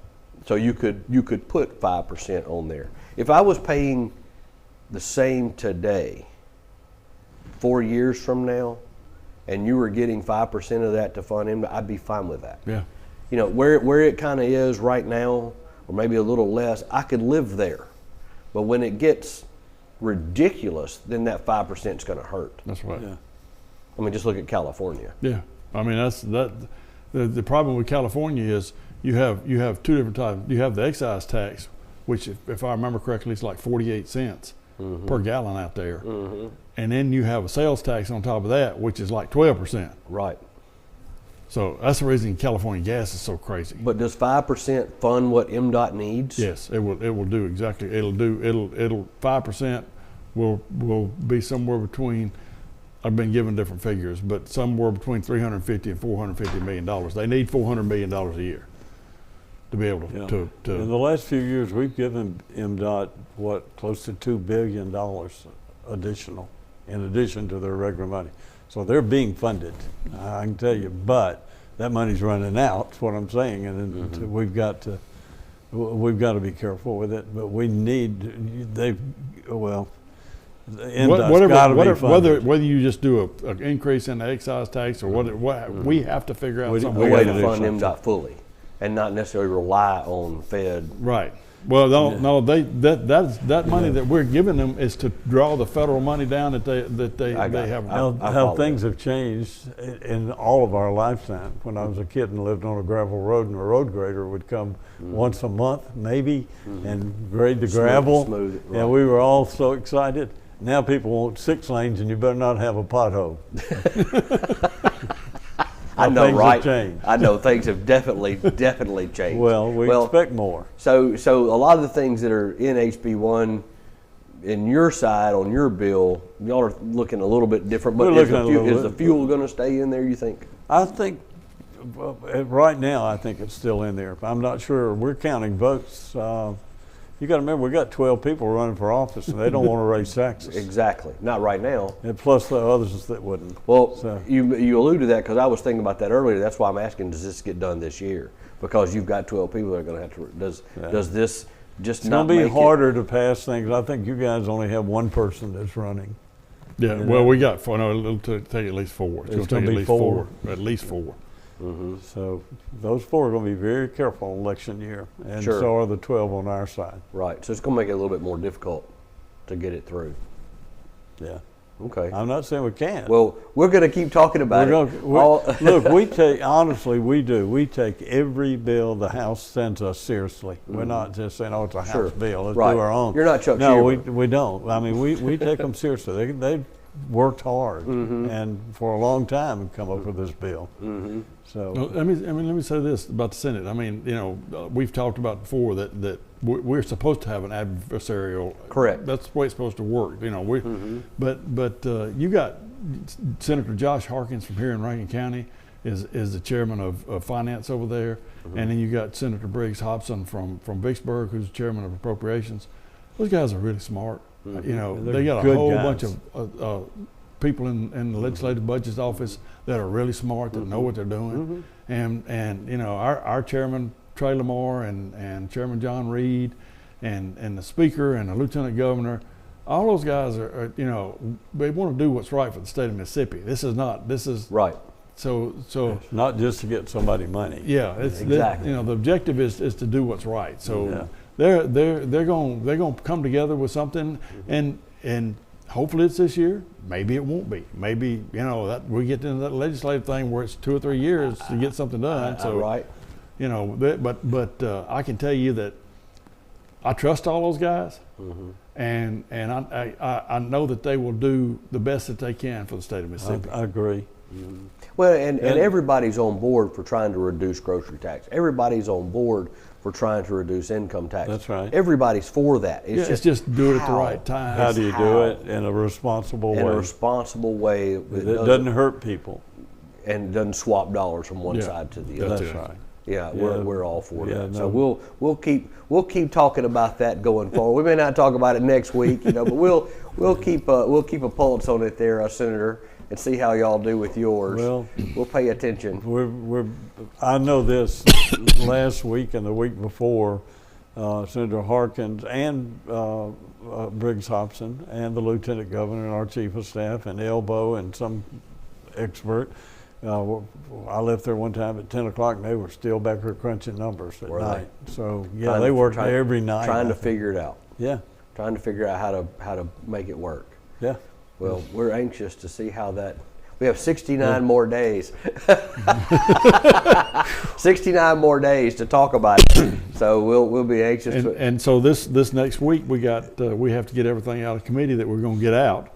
So you could put 5% on there. If I was paying the same today, 4 years from now, and you were getting 5% of that to fund him, I'd be fine with that. Yeah. Where it kind of is right now, or maybe a little less, I could live there. But when it gets ridiculous, then that 5% is going to hurt. That's right. Yeah. I mean, just look at California. Yeah, I mean the problem with California is you have two different types. You have the excise tax, which if I remember correctly, it's like 48 cents per gallon out there, and then you have a sales tax on top of that, which is like 12%. Right. So that's the reason California gas is so crazy. But does 5% fund what MDOT needs? Yes, it will do exactly. It'll 5% will be somewhere between. I've been given different figures, but somewhere between $350 and $450 million. They need $400 million a year to be able to. In the last few years, we've given MDOT close to $2 billion additional, in addition to their regular money. So they're being funded, I can tell you. But that money's running out. That's what I'm saying, and we've got to be careful with it. But we need whether you just do an increase in the excise tax or we have to figure out a way to fund MDOT fully and not necessarily rely on Fed. Right. Well, no, that money that we're giving them is to draw the federal money down that they have. How things have changed in all of our lifetime. When I was a kid and lived on a gravel road, and a road grader would come once a month, maybe, and grade the gravel. Smooth it, right. And we were all so excited. Now people want 6 lanes, and you better not have a pothole. I know, things right? have changed. I know things have definitely changed. Well, we expect more. So a lot of the things that are in HB1 in your side on your bill, y'all are looking a little bit different. But is the fuel going to stay in there, you think? I think right now, I think it's still in there. I'm not sure. We're counting votes. You got to remember, we got 12 people running for office, and they don't want to raise taxes. Exactly. Not right now. And plus the others that wouldn't. Well, So- you alluded to that because I was thinking about that earlier. That's why I'm asking, does this get done this year? Because you've got 12 people that are going to have to. Does this just It's not going to make be harder to pass things. I think you guys only have one person that's running. Yeah, well, we got 4. No, it'll take at least 4. It's gonna gonna take be at least 4. At least 4. So those 4 are going to be very careful election year, and Sure. so are the 12 on our side. Right. So it's going to make it a little bit more difficult to get it through. Yeah, Okay. I'm not saying we can't. Well, we're going to keep talking about Look, we take, honestly, we do. We take every bill the House sends us seriously. We're not just saying, oh, it's a Sure. House bill, let's Right. do our own. You're not Chuck No, Schumer. we don't. I mean, we take them seriously. They've worked hard and for a long time have come up with this bill. So Well, let me say this about the Senate. I mean, we've talked about before that we're supposed to have an adversarial. Correct. That's the way it's supposed to work. But you got Senator Josh Harkins from here in Rankin County is the chairman of finance over there, and then you got Senator Briggs Hobson from Vicksburg, who's chairman of appropriations. Those guys are really smart. They got a good whole guys. bunch of people in the legislative budget's office that are really smart, that know what they're doing, and our chairman Trey Lamar and Chairman John Reed and the speaker and the lieutenant governor, all those guys are they want to do what's right for the state of Mississippi. This is Right. so not just to get somebody money. yeah, it's Exactly. the objective is to do what's right. So Yeah. they're going to come together with something, and hopefully it's this year. Maybe it won't be. Maybe that we get into that legislative thing where it's 2 or 3 years to get something done. So right. But I can tell you that I trust all those guys, and I know that they will do the best that they can for the state of Mississippi. I agree. Well, and everybody's on board for trying to reduce grocery tax. Everybody's on board for trying to reduce income tax. That's right. Everybody's for that. It's just do it at the how. right time. How do you do it in a responsible way? In a responsible way It doesn't hurt people. and doesn't swap dollars from one Yeah. side to the That's other. it. right. Yeah, Yeah. we're all for Yeah, that. no. So we'll keep talking about that going forward. We may not talk about it next week, but we'll keep a pulse on it there, Senator, and see how y'all do with yours. Well, we'll pay attention. I know this last week and the week before, Senator Harkins and Briggs Hobson and the Lieutenant Governor and our Chief of Staff and Elbow and some expert. I left there one time at 10 o'clock and they were still back there crunching numbers at Were they? night. So yeah, they worked every night. trying to I think. figure it out. Yeah, Trying to figure out how to make it work. yeah. Well, we're anxious to see how that. We have 69 more days. 69 more days to talk about it. So we'll be anxious. And so this next week we have to get everything out of committee that we're going to get out,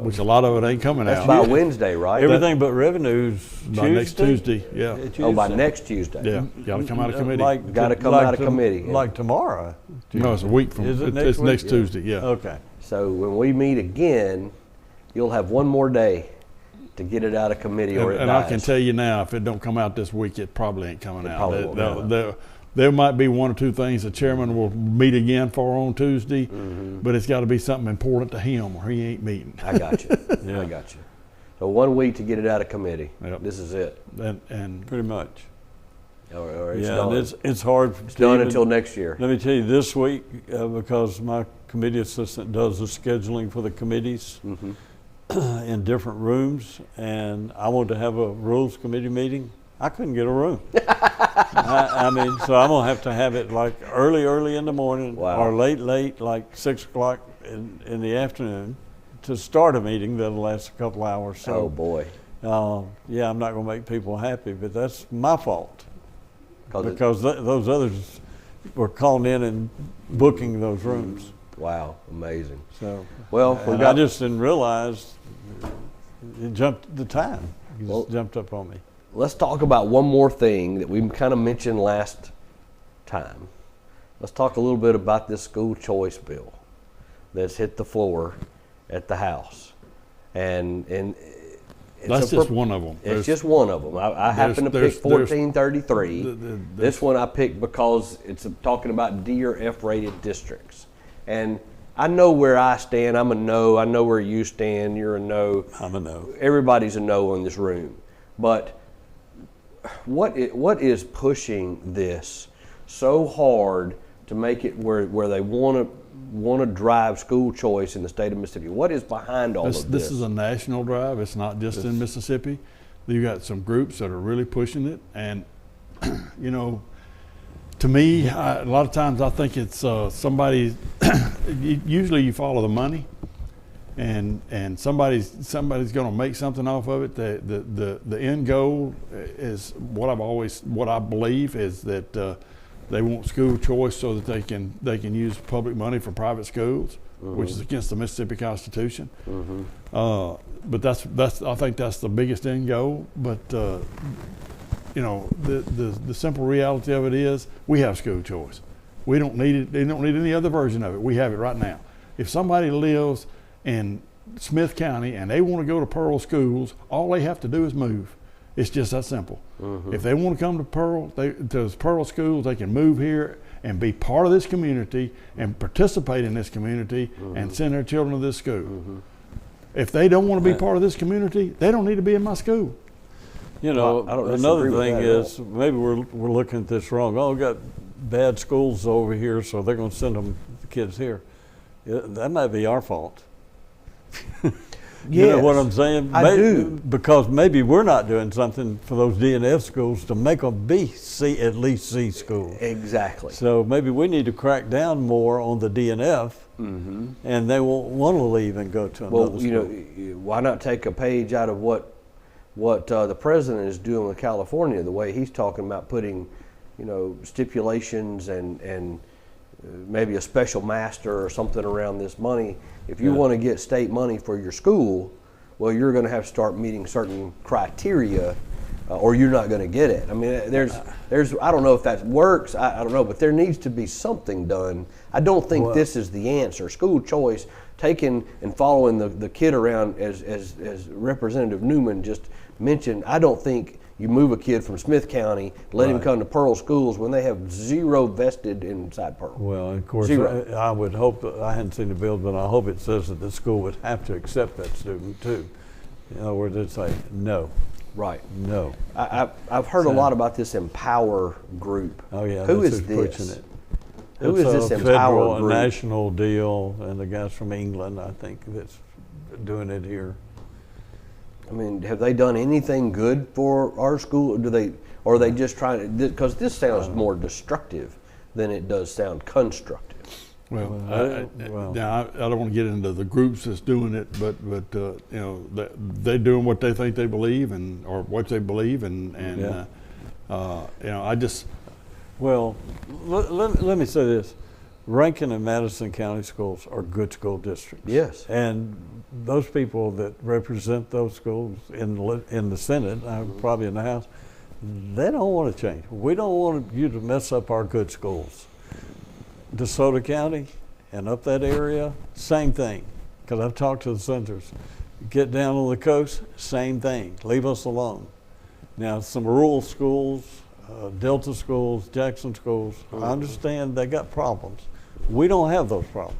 which a lot of it ain't coming That's out. by Wednesday, right? Everything but revenues By next Tuesday, yeah. Oh, by next Tuesday. Yeah, got to come out of committee. Gotta come out of committee, yeah. Like tomorrow. No, it's a week from. Is it next It's week? next Yeah. Tuesday. Yeah. Okay. So when we meet again, you'll have one more day to get it out of committee, or it And dies. I can tell you now, if it don't come out this week, it probably ain't coming out. probably won't. There might be 1 or 2 things the chairman will meet again for on Tuesday, but it's got to be something important to him, or he ain't meeting. I got you. Yeah. I got you. So 1 week to get it out of committee. Yep. This is it. And Pretty much. Or it's Yeah, done. and it's hard. It's done until next year. Let me tell you, this week, because my committee assistant does the scheduling for the committees in different rooms, and I want to have a rules committee meeting. I couldn't get a room. I mean, so I'm gonna have to have it like early in the morning, Wow. or late, like 6 o'clock in the afternoon, to start a meeting that'll last a couple hours. So, Oh boy. yeah, I'm not gonna make people happy, but that's my fault Because because those others were calling in and booking those rooms. wow, amazing. So, Well, we and got I just didn't realize it jumped the time. It Well- just jumped up on me. Let's talk about one more thing that we kind of mentioned last time. Let's talk a little bit about this school choice bill that's hit the floor at the House. And it's That's a just one of them. It's just one of them. I happen to pick there's- 1433. This one I picked because it's talking about D or F rated districts. And I know where I stand. I'm a no. I know where you stand. You're a no. I'm a no. Everybody's a no in this room. But what is pushing this so hard to make it where they want to drive school choice in the state of Mississippi? What is behind all of this? This is a national drive. It's not just in Mississippi. You got some groups that are really pushing it, and you know, to me, a lot of times I think it's somebody. Usually, you follow the money, and somebody's going to make something off of it. The end goal is what I believe is that they want school choice so that they can use public money for private schools, which is against the Mississippi Constitution. But that's I think that's the biggest end goal. But you know, the simple reality of it is we have school choice. We don't need it. They don't need any other version of it. We have it right now. If somebody lives in Smith County and they want to go to Pearl schools, all they have to do is move. It's just that simple. If they want to come to Pearl schools, they can move here and be part of this community and participate in this community and send their children to this school. If they don't want to be part of this community, they don't need to be in my school. You know, I don't another disagree thing with that at is maybe we're looking at this wrong. Oh, we got bad schools over here, so they're going to send the kids here. Yeah, that might be our fault. You know what I'm saying? I do. Because maybe we're not doing something for those DNF schools to make them be at least C schools. Exactly. So maybe we need to crack down more on the DNF, and they won't want to leave and go to another Well, school. you know, why not take a page out of what the president is doing with California? The way he's talking about putting, you know, stipulations and maybe a special master or something around this money. If you want to get state money for your school, well, you're going to have to start meeting certain criteria, or you're not going to get it. I mean, there's I don't know if that works. I don't know, but there needs to be something done. I don't think this is the answer. School choice, taking and following the kid around, as Representative Newman just mentioned. I don't think you move a kid from Smith County, let him come to Pearl schools when they have zero vested inside Pearl. Well, of course, Zero. I would hope that, I hadn't seen the bill, but I hope it says that the school would have to accept that student too. In other words, it'd say no. Right. No. I've heard a lot about this Empower group. Oh yeah. Who that's is who's this? pushing it. Who It's is this a Empower federal, group? a national deal, and the guys from England, I think, that's doing it here. I mean, have they done anything good for our school? Or are they just trying to? Because this sounds more destructive than it does sound constructive. Well, well. now I don't want to get into the groups that's doing it, but you know, they're doing what they think they believe or what they believe, and you know, I just. Well, let me say this. Rankin and Madison County schools are good school districts. Yes. And those people that represent those schools in the Senate, probably in the House, they don't want to change. We don't want you to mess up our good schools. DeSoto County and up that area, same thing. Because I've talked to the senators. Get down on the coast, same thing. Leave us alone. Now, some rural schools, Delta schools, Jackson schools, I understand they got problems. We don't have those problems.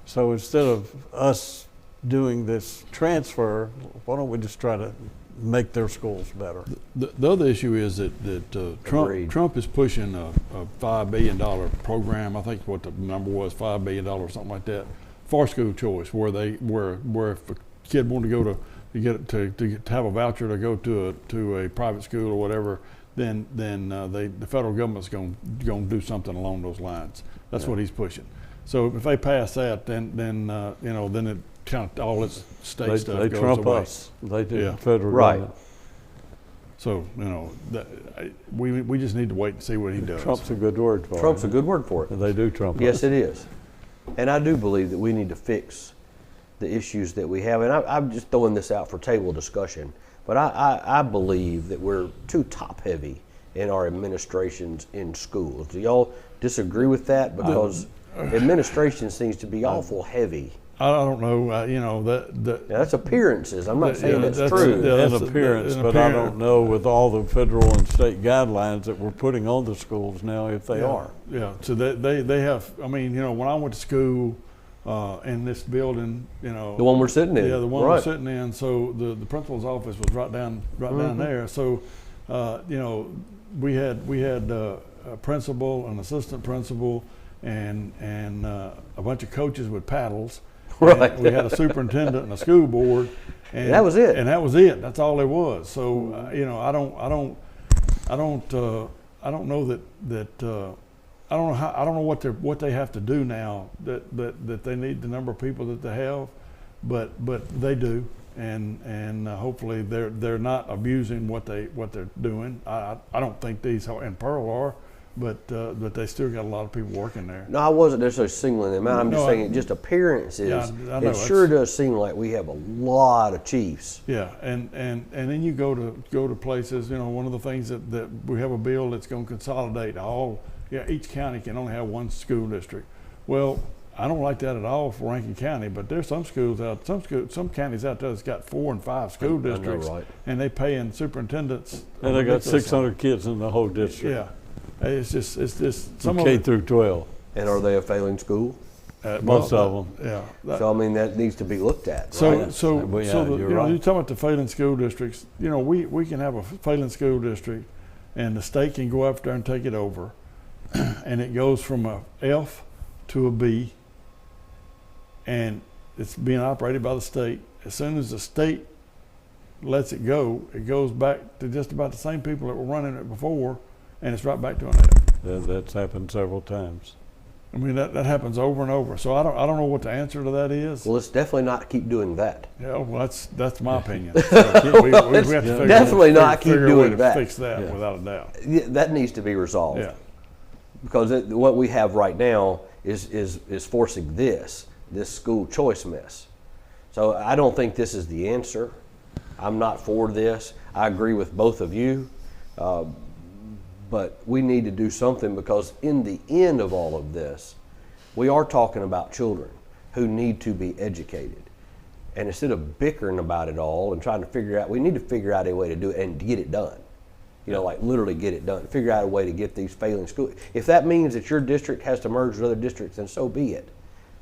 So instead of us doing this transfer, why don't we just try to make their schools better? The other issue is that Trump is pushing a $5 billion program. I think what the number was, $5 billion, something like that, for school choice, where if a kid wanted to go you get to have a voucher to go to a private school or whatever, then the federal government's going to do something along those lines. That's what he's pushing. So if they pass that, then it kind of all this state stuff They goes trump away. us. They do. Yeah. Federal Right. government. So we just need to wait and see what he does. Trump's a good word for Trump's it. a good word for it. They do trump Yes, us. it is. And I do believe that we need to fix the issues that we have. And I'm just throwing this out for table discussion, but I believe that we're too top heavy in our administrations in schools. Do y'all disagree with that? Because administration seems to be awful heavy. I don't know. Now, that's appearances. I'm not saying yeah, that's that's- true. yeah. An appearance, but I don't know with all the federal and state guidelines that we're putting on the schools now if they are. Yeah. So they have. I mean, when I went to school in this building, The one we're sitting in. Yeah, the one right. we're sitting in. So the principal's office was right down there. So we had a principal, an assistant principal, and a bunch of coaches with paddles. Right. And we had a superintendent and a school board, and that was it. And that was it. That's all there was. So I don't know I don't know what they have to do now that they need the number of people that they have, but they do, and hopefully they're not abusing what they're doing. I don't think these in Pearl are, but they still got a lot of people working there. No, I wasn't necessarily singling them out. I'm just No, saying just appearances. Yeah, I know, it sure does seem like we have a lot of chiefs. Yeah, and then you go to places. One of the things that we have a bill that's going to consolidate all. Yeah, each county can only have one school district. Well, I don't like that at all for Rankin County, but there's some counties out there that's got 4 and 5 school districts, right. and they paying superintendents. And they got ridiculous. 600 kids in the whole district. Yeah, it's just some From of K it. through 12. And are they a failing school? Most of them. Yeah. So I mean that needs to be looked at. So, right? so, Yeah, so you're right. you're talking about the failing school districts. We can have a failing school district, and the state can go up there and take it over, and it goes from a F to a B, and it's being operated by the state. As soon as the state lets it goes back to just about the same people that were running it before, and it's right back to an F. That's happened several times. I mean that happens over and over. So I don't know what the answer to that is. Well, let's definitely not keep doing that. Yeah, well, that's my opinion. So we have to figure Definitely not keep figure a way doing to that. fix that Yeah. without a doubt. Yeah, that needs to be resolved. Yeah, Because what we have right now is forcing this school choice mess. So I don't think this is the answer. I'm not for this. I agree with both of you. But we need to do something, because in the end of all of this, we are talking about children who need to be educated. And instead of bickering about it all and trying to figure out, we need to figure out a way to do it and get it done. Like literally get it done. Figure out a way to get these failing schools. If that means that your district has to merge with other districts, then so be it.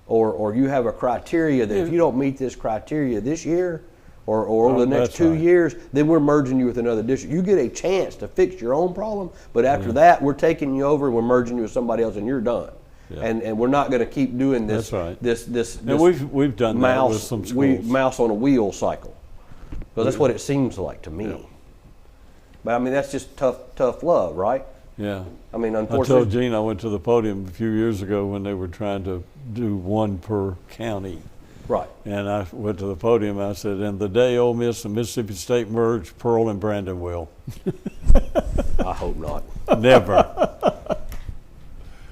Or you have a criteria that if you don't meet this criteria this year, or over the next that's 2 right. years, then we're merging you with another district. You get a chance to fix your own problem, but after that, we're taking you over and we're merging you with somebody else, and you're done. Yeah. And we're not going to keep doing this. That's right. This And we've done that with some schools. mouse on a wheel cycle. Because that's what it seems like to me. Yeah. But I mean, that's just tough love, right? Yeah. I mean, I told unfortunately. Gene I went to the podium a few years ago when they were trying to do one per county. Right. And I went to the podium and I said, and the day Ole Miss and Mississippi State merge, Pearl and Brandon will. I hope not. Never.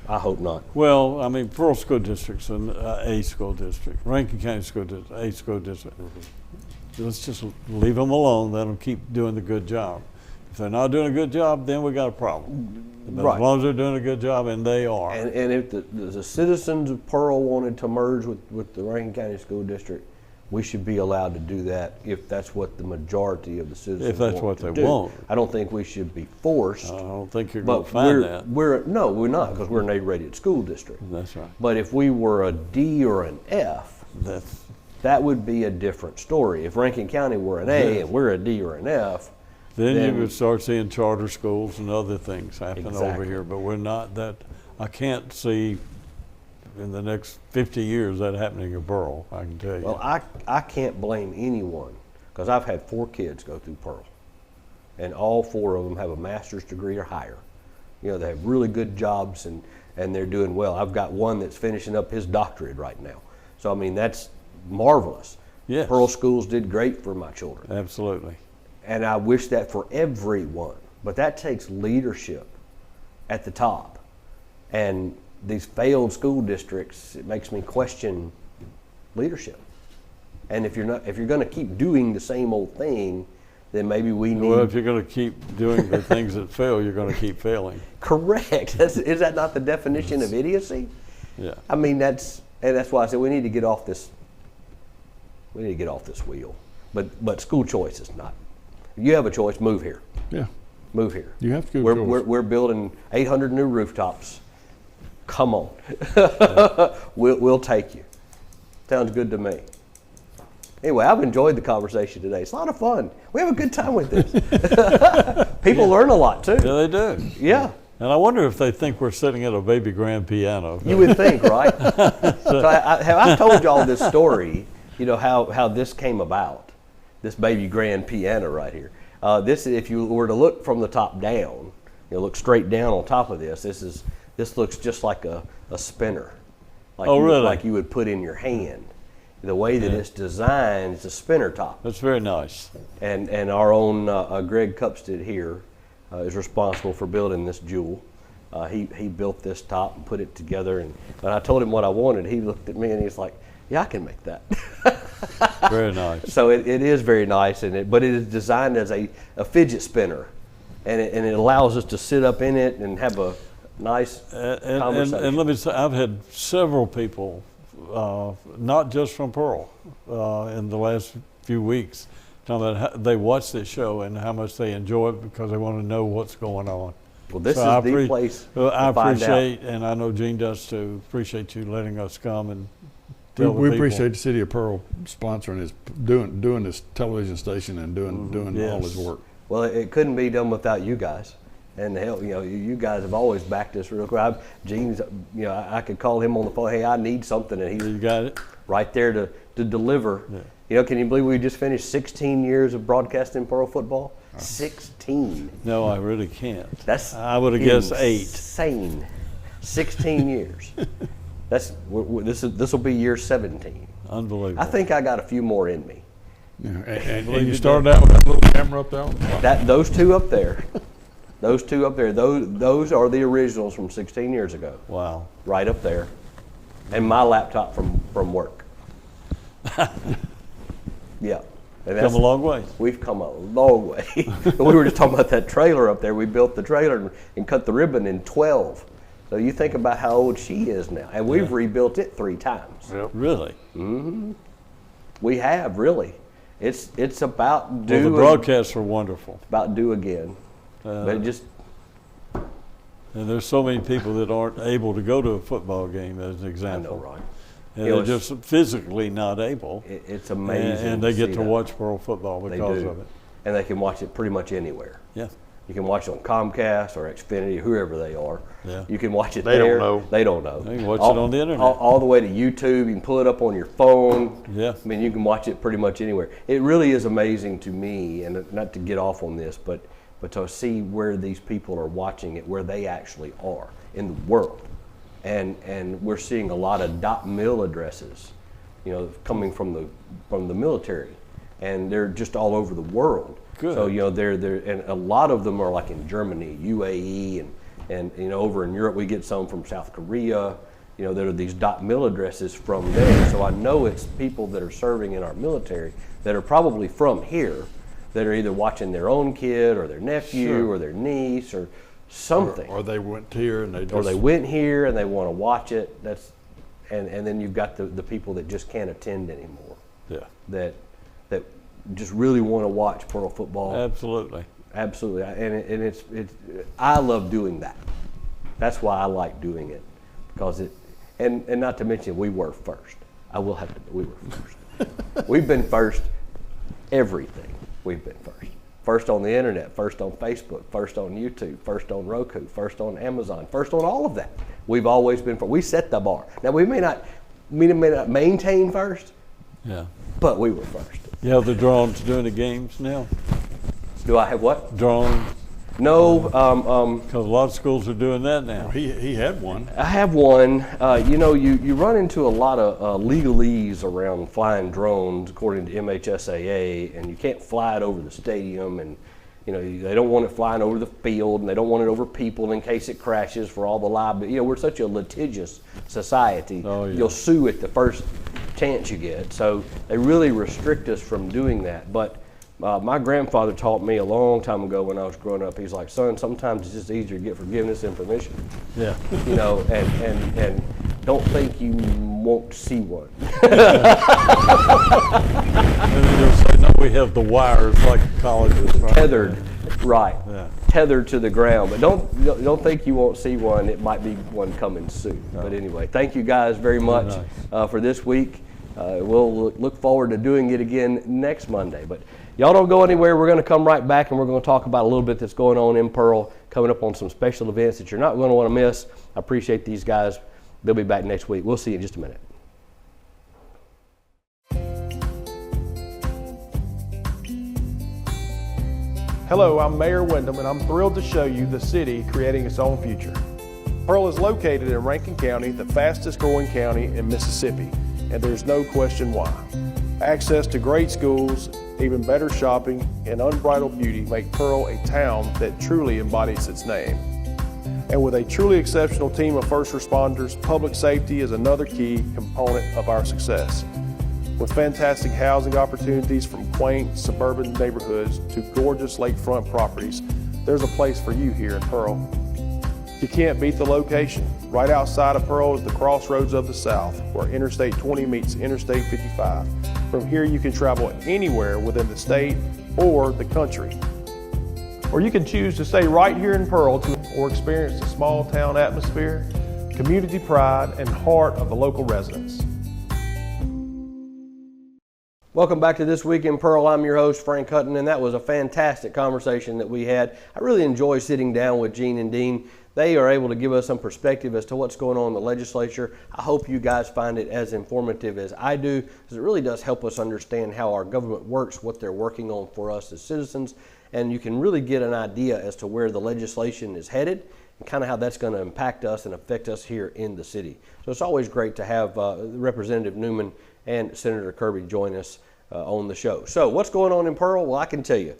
I hope not. Well, I mean, Pearl School District's a school district. Rankin County School District, a school district. Let's just leave them alone. Let them keep doing the good job. If they're not doing a good job, then we got a problem. But Right. as long as they're doing a good job, and they are. And if the citizens of Pearl wanted to merge with the Rankin County School District, we should be allowed to do that if that's what the majority of the citizens If that's want what to they do. want. I don't think we should be forced. I don't think you're going But to find that. we're not, because we're an A-rated school district. That's right. But if we were a D or an F, That's that would be a different story. If Rankin County were an A and we're a D or an F, Then then- you would start seeing charter schools and other things happen over Exactly. here, but we're not that. I can't see in the next 50 years that happening in Burl. I can tell you. well, I can't blame anyone because I've had 4 kids go through Pearl, and all 4 of them have a master's degree or higher. You know, they have really good jobs and they're doing well. I've got one that's finishing up his doctorate right now. So, I mean, that's marvelous. Yes. Pearl schools did great for my children. Absolutely. And I wish that for everyone. But that takes leadership at the top. And these failed school districts, it makes me question leadership. And if you're going to keep doing the same old thing, then maybe we need. Well, if you're going to keep doing the things that fail, you're going to keep failing. Correct. Is that not the definition of idiocy? Yeah. I mean, that's why I said we need to get off this. We need to get off this wheel. But school choice is not. You have a choice. Move here. Yeah. Move here. You have to go. We're building 800 new rooftops. Come on. We'll take you. Sounds good to me. Anyway, I've enjoyed the conversation today. It's a lot of fun. We have a good time with this. People learn a lot too. Yeah, they do. Yeah. And I wonder if they think we're sitting at a baby grand piano. You would think, right? So I told y'all this story, you know, how this came about, this baby grand piano right here. This, if you were to look from the top down, you know, look straight down on top of this, this looks just like a spinner. Like really? Like you would put in your hand. The way that it's designed, it's a spinner top. That's very nice. And our own Greg Cupstead here is responsible for building this jewel. He built this top and put it together. And when I told him what I wanted, he looked at me and he's like, "Yeah, I can make that." Very nice. So it is very nice, but it is designed as a fidget spinner, and it allows us to sit up in it and have a nice conversation. And let me say, I've had several people, not just from Pearl, in the last few weeks, talking about how they watch this show and how much they enjoy it because they want to know what's going on. Well, this is the place to I find appreciate, out. and I know Gene does too, appreciate you letting us come and tell the We people. appreciate the city of Pearl sponsoring this, doing this television station and doing all Yes. his work. Well, it couldn't be done without you guys. And hell, you know, you guys have always backed us real quick. Gene's, you know, I could call him on the phone. Hey, I need something, and he's You got it? right there to deliver. Yeah. You know, can you believe we just finished 16 years of broadcasting Pearl football? 16. No, I really can't. That's I would have guessed 8. Insane. 16 years. This will be year 17. Unbelievable. I think I got a few more in me. Yeah. And Believe you you started out with that little camera up there. Those two up there, those are the originals from 16 years ago. Wow. Right up there, and my laptop from work. Yeah. And Come a long way. We've come a long way. We were just talking about that trailer up there. We built the trailer and cut the ribbon in 12. So you think about how old she is now. And we've rebuilt it 3 times. Yep. Really? Mm-hmm. We have, really. It's about Well, the broadcasts were wonderful. About due again. But it just... And there's so many people that aren't able to go to a football game, as an I example. know, right? And You know, they're just physically not able. It's amazing. And they get see to that. watch Pearl football They because do. of it. And they can watch it pretty much anywhere. Yeah. You can watch it on Comcast or Xfinity, whoever they are. Yeah. You can watch it They there. don't know. They don't know. They can watch it on the internet. All the way to YouTube. You can pull it up on your phone. Yeah. I mean, you can watch it pretty much anywhere. It really is amazing to me, and not to get off on this, but to see where these people are watching it, where they actually are in the world. And we're seeing a lot of .mil addresses, you know, coming from the military, and they're just all over the world. Good. So, you know, they're and a lot of them are like in Germany, UAE, and you know, over in Europe we get some from South Korea. You know, there are these .mil addresses from there. So I know it's people that are serving in our military that are probably from here, that are either watching their own kid or their nephew Sure. or their niece or something. Or they went here and they just. Or they went here and they want to watch it. And then you've got the people that just can't attend anymore. Yeah. That just really want to watch Pearl football. Absolutely. Absolutely. And it's I love doing that. That's why I like doing it, because and not to mention we were first. I will have to. We were first. We've been first. Everything. We've been first. First on the internet, first on Facebook, first on YouTube, first on Roku, first on Amazon, first on all of that. We've always been first. We set the bar. Now we may not maintain first, Yeah. but we were first. You have the drones doing the games now? Do I have what? Drones? No, Because a lot of schools are doing that now. He had one. I have one. You run into a lot of legalese around flying drones, according to MHSAA, and you can't fly it over the stadium, and they don't want it flying over the field, and they don't want it over people in case it crashes for all the liability. We're such a litigious society. Oh, yeah. You'll sue at the first chance you get. So they really restrict us from doing that. But my grandfather taught me a long time ago when I was growing up. He's like, son, sometimes it's just easier to get forgiveness than permission. Yeah. And don't think you won't see one. And then you'll say, no, we have the wires like colleges. Right? Tethered, right. Yeah. Tethered to the ground. But don't think you won't see one. It might be one coming soon. No. But anyway, thank you guys very much for this week. We'll look forward to doing it again next Monday. But y'all don't go anywhere. We're going to come right back, and we're going to talk about a little bit that's going on in Pearl, coming up on some special events that you're not going to want to miss. I appreciate these guys. They'll be back next week. We'll see you in just a minute. Hello, I'm Mayor Wyndham, and I'm thrilled to show you the city creating its own future. Pearl is located in Rankin County, the fastest growing county in Mississippi, and there's no question why. Access to great schools, even better shopping, and unbridled beauty make Pearl a town that truly embodies its name. And with a truly exceptional team of first responders, public safety is another key component of our success. With fantastic housing opportunities from quaint suburban neighborhoods to gorgeous lakefront properties, there's a place for you here in Pearl. You can't beat the location. Right outside of Pearl is the crossroads of the South, where Interstate 20 meets Interstate 55. From here you can travel anywhere within the state or the country. Or you can choose to stay right here in Pearl or experience the small town atmosphere, community pride, and heart of the local residents. Welcome back to This Week in Pearl. I'm your host, Frank Hutton, and that was a fantastic conversation that we had. I really enjoy sitting down with Gene and Dean. They are able to give us some perspective as to what's going on in the legislature. I hope you guys find it as informative as I do, because it really does help us understand how our government works, what they're working on for us as citizens, and you can really get an idea as to where the legislation is headed and kind of how that's going to impact us and affect us here in the city. So it's always great to have Representative Newman and Senator Kirby join us on the show. So what's going on in Pearl? Well, I can tell you.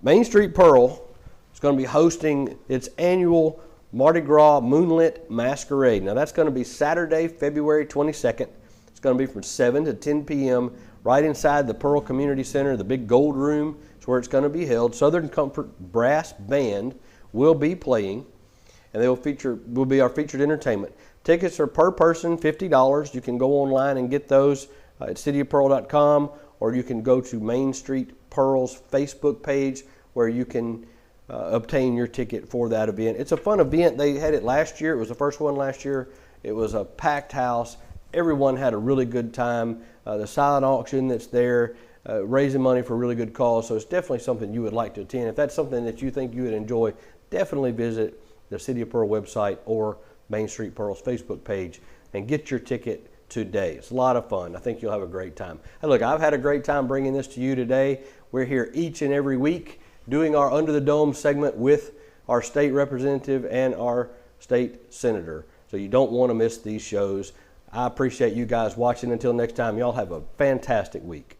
Main Street Pearl is going to be hosting its annual Mardi Gras Moonlit Masquerade. Now that's going to be Saturday, February 22nd. It's going to be from 7 to 10 p.m. right inside the Pearl Community Center, the big gold room. It's where it's going to be held. Southern Comfort Brass Band will be playing, and they will be our featured entertainment. Tickets are per person $50. You can go online and get those at cityofpearl.com, or you can go to Main Street Pearl's Facebook page where you can obtain your ticket for that event. It's a fun event. They had it last year. It was the first one last year. It was a packed house. Everyone had a really good time. The silent auction that's there, raising money for a really good cause. So it's definitely something you would like to attend. If that's something that you think you would enjoy, definitely visit the City of Pearl website or Main Street Pearl's Facebook page and get your ticket today. It's a lot of fun. I think you'll have a great time. Hey, look, I've had a great time bringing this to you today. We're here each and every week doing our Under the Dome segment with our state representative and our state senator. So you don't want to miss these shows. I appreciate you guys watching. Until next time, y'all have a fantastic week.